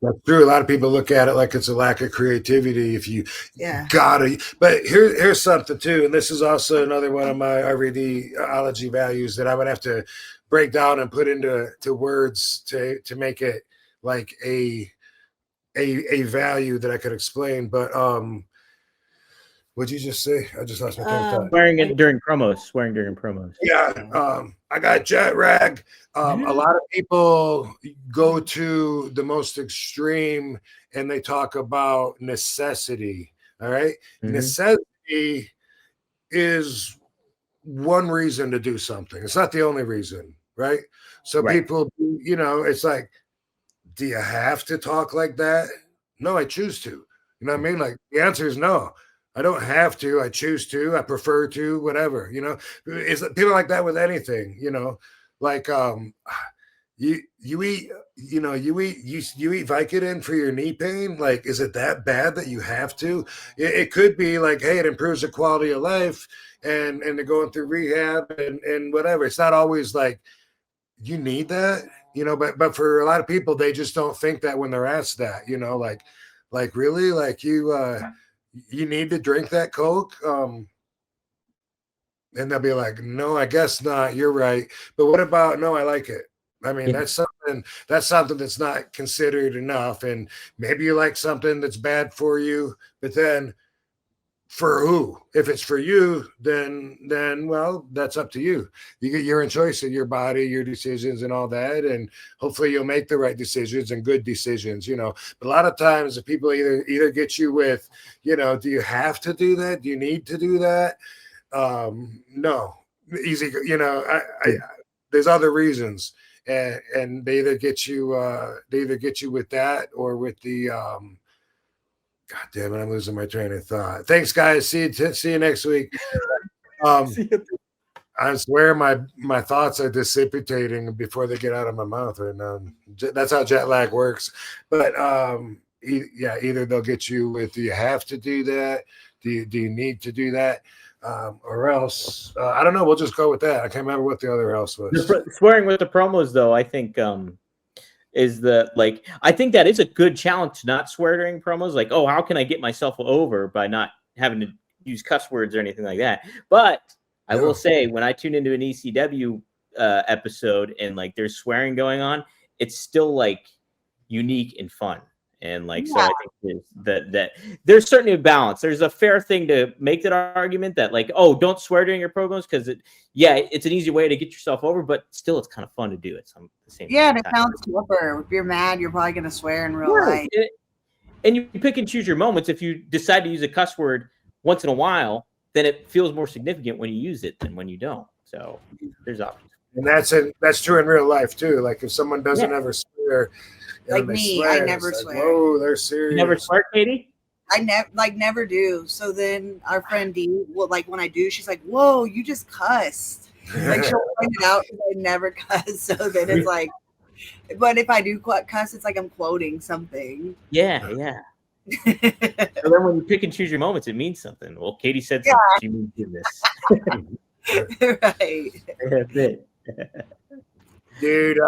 That's true. A lot of people look at it like it's a lack of creativity if you Yeah. gotta. But here's something too, and this is also another one of my RVD ology values that I would have to break down and put into words to make it like a value that I could explain. But what'd you just say? I just lost my train of thought. Swearing during promos. Yeah, I got jet rag. A lot of people go to the most extreme and they talk about necessity. All right. Necessity is one reason to do something. It's not the only reason, right? So people, it's like, do you have to talk like that? No, I choose to. You know what I mean? Like the answer is no. I don't have to. I choose to. I prefer to. Whatever. It's people like that with anything. Like you eat. You eat Vicodin for your knee pain. Like, is it that bad that you have to? It could be like, hey, it improves the quality of life, and they're going through rehab and whatever. It's not always like you need that. But for a lot of people, they just don't think that when they're asked that. Like really, like you need to drink that Coke? And they'll be like, no, I guess not. You're right. But what about, no, I like it. I mean, that's something that's not considered enough. And maybe you like something that's bad for you, but then for who? If it's for you, then well, that's up to you. You're in choice of your body, your decisions, and all that. And hopefully, you'll make the right decisions and good decisions. But a lot of times, if people either get you with, do you have to do that? Do you need to do that? No, easy. There's other reasons, and they either get you with that or with the God damn it, I'm losing my train of thought. Thanks, guys. See you next week. I swear my thoughts are dissipating before they get out of my mouth right now. That's how jet lag works. But either they'll get you with, do you have to do that? Do you need to do that? Or else, I don't know. We'll just go with that. I can't remember what the other else was. Swearing with the promos, though, I think I think that is a good challenge to not swear during promos. Like, oh, how can I get myself over by not having to use cuss words or anything like that? But I will say, when I tune into an ECW episode and like there's swearing going on, it's still like unique and fun. And like, so I think that there's certainly a balance. There's a fair thing to make that argument that like, oh, don't swear during your promos because it's an easy way to get yourself over, but still it's kind of fun to do it. The same. Yeah, and it sounds tougher. If you're mad, you're probably gonna swear in real life. And you pick and choose your moments. If you decide to use a cuss word once in a while, then it feels more significant when you use it than when you don't. So there's options. And that's true in real life too. Like if someone doesn't ever swear. Like me, I never swear. Whoa, they're serious. You never swear, Katie? I never do. So then our friend Dee, when I do, she's like, "Whoa, you just cussed." Like she'll point it out because I never cuss. So then it's like, but if I do cuss, it's like I'm quoting something. Yeah. So then when you pick and choose your moments, it means something. Well, Katie said something. She means this. Right. That's it. Dude,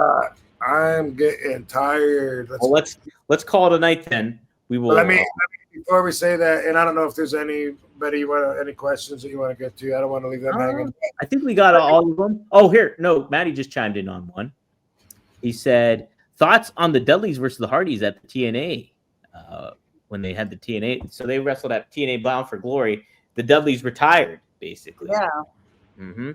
I'm getting tired. Let's call it a night then. We will. Let me before we say that, and I don't know if there's anybody any questions that you want to get to. I don't want to leave them hanging. I think we got all of them. Oh, here, no, Maddie just chimed in on one. He said thoughts on the Dudleys versus the Hardys at the TNA when they had the TNA. So they wrestled at TNA Bound for Glory. The Dudleys retired basically. Yeah. Mm-hmm.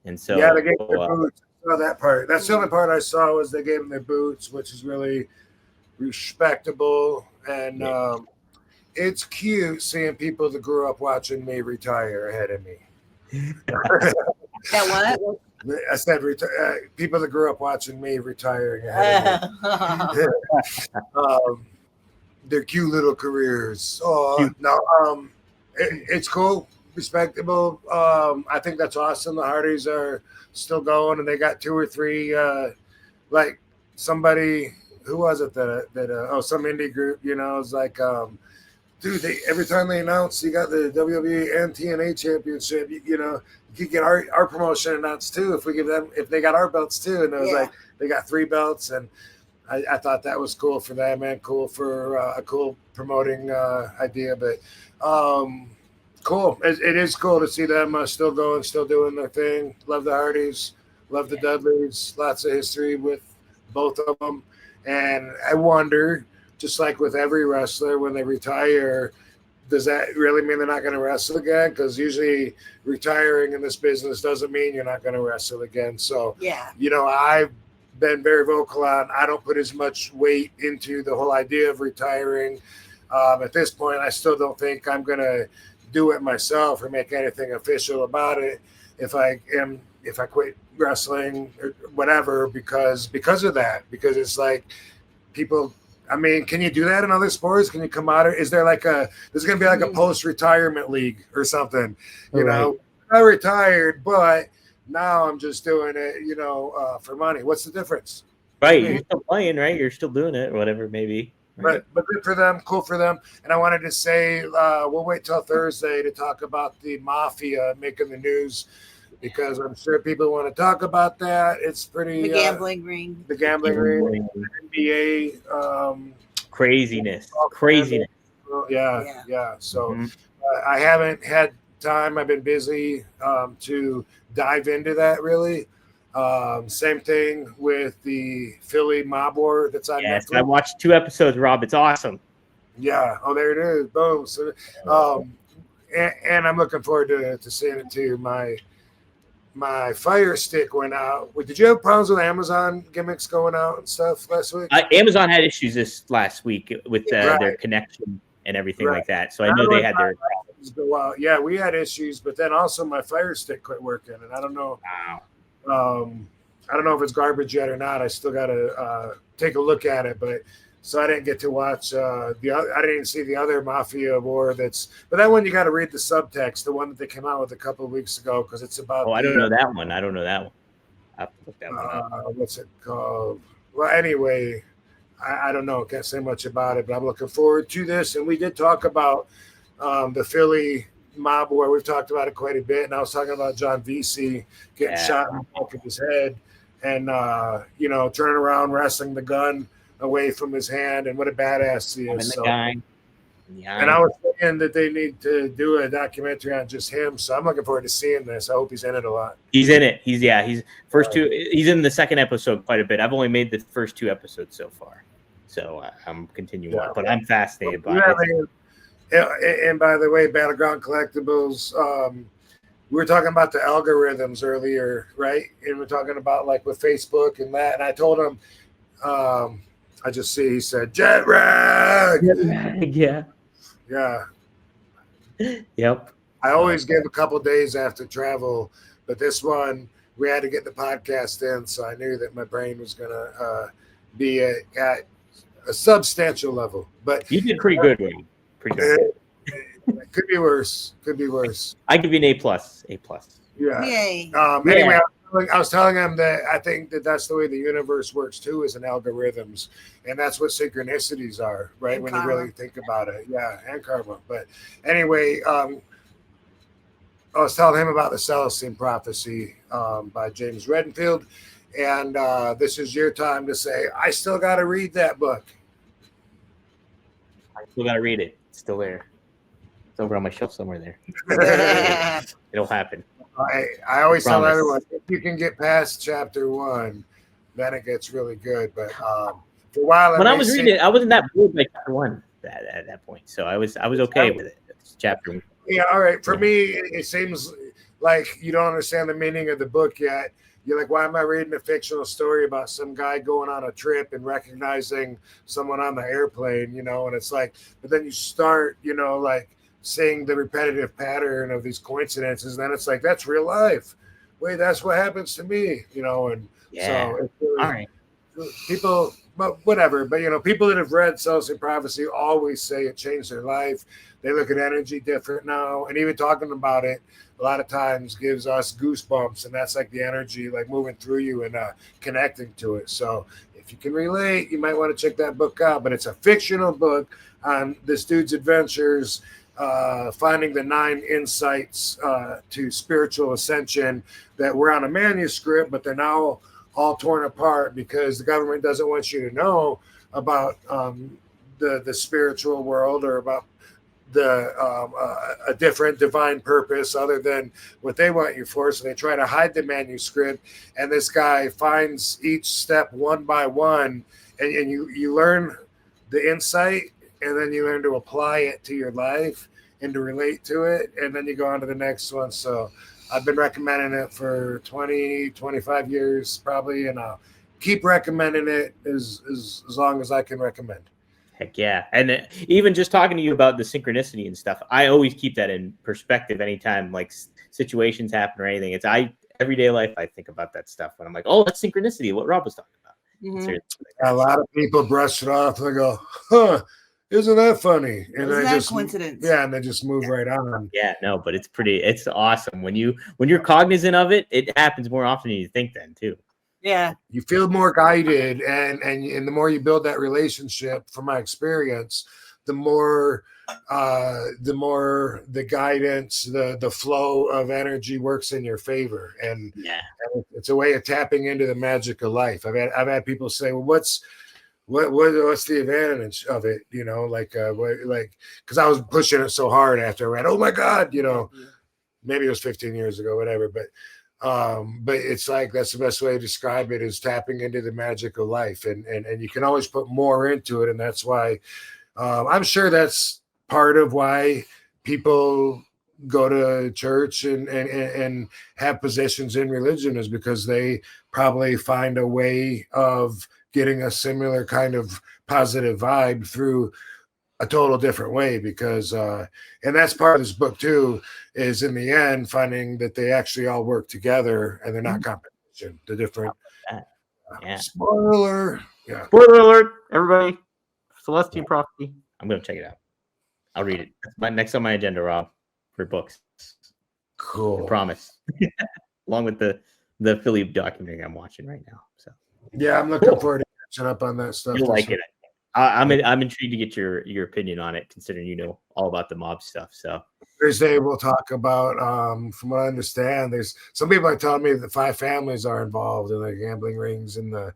And so they gave their boots. That part. That's the only part I saw was they gave them their boots, which is really respectable, and it's cute seeing people that grew up watching me retire ahead of me. That what? I said people that grew up watching me retiring ahead of me. Their cute little careers. Oh no, it's cool, respectable. I think that's awesome. The Hardys are still going, and they got 2 or 3 like somebody who was it that some indie group, it's like dude, every time they announce you got the WWE and TNA championship, you could get our promotion announced too if they got our belts too. And it was like they got 3 belts, and I thought that was cool for them and cool for a cool promoting idea. But cool. It is cool to see them still going, still doing their thing. Love the Hardys, love the Dudleys. Lots of history with both of them. And I wonder, just like with every wrestler, when they retire, does that really mean they're not going to wrestle again? Because usually retiring in this business doesn't mean you're not going to wrestle again. So, Yeah. you know, I've been very vocal on I don't put as much weight into the whole idea of retiring. At this point, I still don't think I'm going to do it myself or make anything official about it if I quit wrestling or whatever because of that. Because it's like people. I mean, can you do that in other sports? Can you come out? Is there like there's going to be like a post-retirement league or something? You know, I retired, but now I'm just doing it, you know, for money. What's the difference? Right. You're still playing, right? You're still doing it, whatever, maybe. Right? But good for them, cool for them. And I wanted to say, we'll wait till Thursday to talk about the mafia making the news because I'm sure people want to talk about that. It's pretty The gambling ring. The gambling ring, NBA, craziness. Yeah. So I haven't had time. I've been busy to dive into that really. Same thing with the Philly Mob War that's on Netflix. I watched 2 episodes, Rob. It's awesome. Yeah. Oh, there it is. Boom. So, and I'm looking forward to seeing it too. My Fire Stick went out. Did you have problems with Amazon gimmicks going out and stuff last week? Amazon had issues this last week with their connection and everything like that. So I know they had their problems go out. Yeah, we had issues, but then also my Fire Stick quit working, and I don't know. Wow. I don't know if it's garbage yet or not. I still got to take a look at it, but so I didn't get to watch I didn't see the other Mafia War. But that one you got to read the subtext, the one that they came out with a couple of weeks ago, because it's about. Oh, I don't know that one. I have to look that one up. What's it called? Well, anyway, I don't know. Can't say much about it, but I'm looking forward to this. And we did talk about the Philly Mob War. We've talked about it quite a bit, and I was talking about John Vesey getting shot in the back of his head, and turning around, wrestling the gun away from his hand, and what a badass he is. So, and I was saying that they need to do a documentary on just him. So I'm looking forward to seeing this. I hope he's in it a lot. He's in it. He's he's in the second episode quite a bit. I've only made the first 2 episodes so far. So I'm continuing on, but I'm fascinated by it. And by the way, Battleground Collectibles, we were talking about the algorithms earlier, right? And we're talking about like with Facebook and that. And I told him, I just see he said jet rag. Yeah. Yep. I always give a couple days after travel, but this one we had to get the podcast in, so I knew that my brain was gonna be at a substantial level. But you did pretty good, Wayne. Pretty good. Could be worse. I give you an A+. Yeah. Yay. Anyway, I was telling him that I think that that's the way the universe works too, is in algorithms, and that's what synchronicities are, right? And when karma. you really think about it, and karma. But anyway, I was telling him about the Celestine Prophecy by James Redfield, and this is your time to say, I still got to read that book. I still got to read it. It's still there. It's over on my shelf somewhere there. It'll happen. I always tell everyone, if you can get past chapter 1, then it gets really good. But for a while, when I was reading it, I wasn't that bored by chapter 1 at that point, so I was okay with it. It's chapter 1. Yeah, all right. For me, it seems like you don't understand the meaning of the book yet. You're like, why am I reading a fictional story about some guy going on a trip and recognizing someone on the airplane? And it's like, but then you start, like, seeing the repetitive pattern of these coincidences, and then it's like, that's real life. Wait, that's what happens to me, and so it's really, all right. People, but whatever. But people that have read Celestine Prophecy always say it changed their life. They look at energy different now, and even talking about it a lot of times gives us goosebumps, and that's like the energy like moving through you and connecting to it. So if you can relate, you might want to check that book out. But it's a fictional book on this dude's adventures, finding the 9 insights to spiritual ascension that were on a manuscript, but they're now all torn apart because the government doesn't want you to know about the spiritual world or about a different divine purpose other than what they want you for. So they try to hide the manuscript, and this guy finds each step one by one, and you learn the insight, and then you learn to apply it to your life and to relate to it, and then you go on to the next one. So I've been recommending it for 20, 25 years probably, and I'll keep recommending it as long as I can recommend. Heck yeah. And even just talking to you about the synchronicity and stuff, I always keep that in perspective anytime like situations happen or anything. It's everyday life. I think about that stuff when I'm like, oh, that's synchronicity. What Rob was talking about. Mhm. A lot of people brush it off. They go, huh, isn't that funny? And Isn't they that just coincidence? Yeah, and they just move right on. Yeah, no, but it's awesome. When you're cognizant of it, it happens more often than you think then too. Yeah. You feel more guided, and the more you build that relationship, from my experience, the more the guidance, the flow of energy works in your favor, and it's a way of tapping into the magic of life. I've had people say, well, what's the advantage of it? You know, like because I was pushing it so hard after I read, oh my God, you know, maybe it was 15 years ago, whatever, but it's like that's the best way to describe it, is tapping into the magic of life, and you can always put more into it, and that's why I'm sure that's part of why people go to church and have positions in religion, is because they probably find a way of getting a similar kind of positive vibe through a total different way, because and that's part of this book too, is in the end finding that they actually all work together and they're not competition. The different spoiler alert, everybody. Celestine Prophecy. I'm gonna check it out. I'll read it. That's next on my agenda, Rob, for books. Cool. I promise. Along with the Philly documentary I'm watching right now. So yeah, I'm looking forward to catching up on that stuff. You'll like it. I'm intrigued to get your opinion on it, considering you know all about the mob stuff. So Thursday we'll talk about, from what I understand, there's some people are telling me that 5 families are involved in the gambling rings and the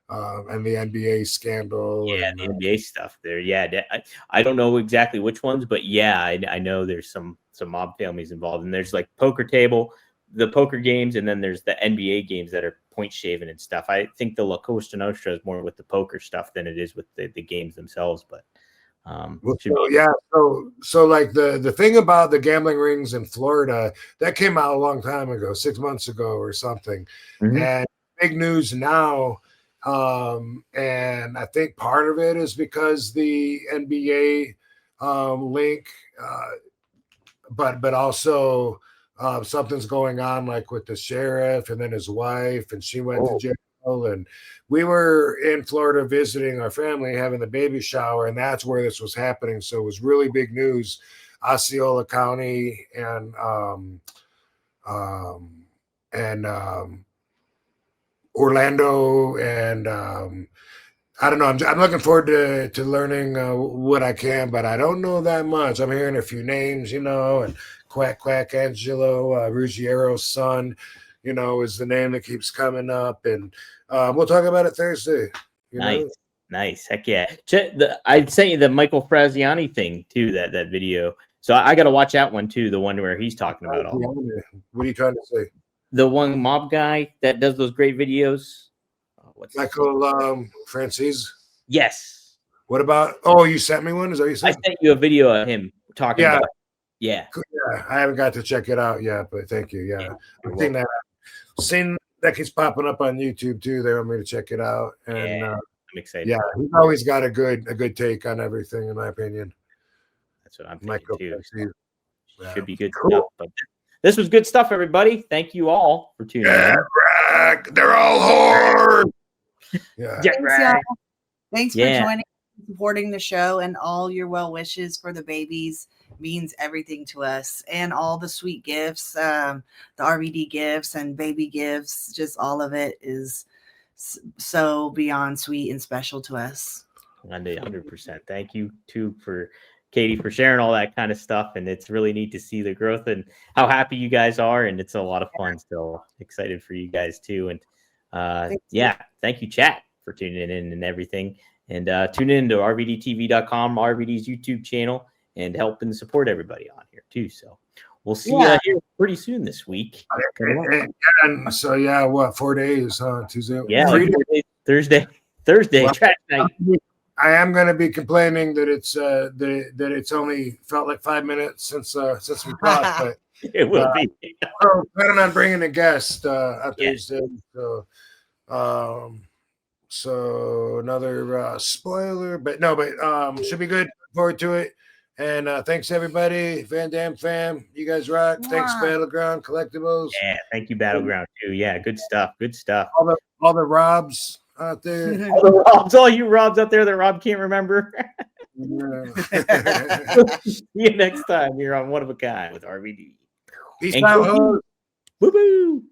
NBA scandal. Yeah, and the NBA stuff there. Yeah, I don't know exactly which ones, but yeah, I know there's some mob families involved, and there's like poker table, the poker games, and then there's the NBA games that are point shaving and stuff. I think the La Costa Nostra is more with the poker stuff than it is with the games themselves. But so like the thing about the gambling rings in Florida, that came out a long time ago, 6 months ago or something, and big news now. And I think part of it is because the NBA link, but also something's going on like with the sheriff and then his wife, and she went to jail, and we were in Florida visiting our family, having the baby shower, and that's where this was happening. So it was really big news. Osceola County and Orlando, and I don't know. I'm looking forward to learning what I can, but I don't know that much. I'm hearing a few names, you know, and Quack Angelo Ruggiero's son, you know, is the name that keeps coming up, and we'll talk about it Thursday. Nice. Heck yeah. I'd say the Michael Fraziani thing too. That video. So I got to watch that one too. The one where he's talking about all. What are you trying to say? The one mob guy that does those great videos. What's Michael Francis? Yes. What about? Oh, you sent me one. Is that what you said? I sent you a video of him talking about. Yeah. Yeah, I haven't got to check it out yet, but thank you. Yeah, I've seen that keeps popping up on YouTube too. They want me to check it out, and I'm excited. Yeah, he's always got a good take on everything, in my opinion. That's what I'm thinking too. So should be good stuff. But this was good stuff, everybody. Thank you all for tuning in. They're all hard. Yeah. Thanks for joining, supporting the show, and all your well wishes for the babies means everything to us, and all the sweet gifts, the RVD gifts and baby gifts, just all of it is so beyond sweet and special to us. 100%. Thank you too for Katie for sharing all that kind of stuff, and it's really neat to see the growth and how happy you guys are, and it's a lot of fun. Still excited for you guys too, and Yeah, thank you, chat, for tuning in and everything. And tune in to rvdtv.com, RVD's YouTube channel, and helping support everybody on here too. So we'll see you here pretty soon this week. And so yeah, what 4 days? Tuesday. Yeah, 3 like Thursday, Well, trash night. I am going to be complaining that it's only felt like 5 minutes since we talked, but It will be. we're planning on bringing a guest on Thursday. So another spoiler, but should be good. Look forward to it. And thanks everybody, Van Dam fam. You guys rock. Thanks, Battleground Collectibles. Yeah, thank you, Battleground too. Yeah, good stuff. Good stuff. All the Robs out there. All you Robs out there that Rob can't remember. See you next time here on One of a Kind with RVD. Peace out. Woo-hoo.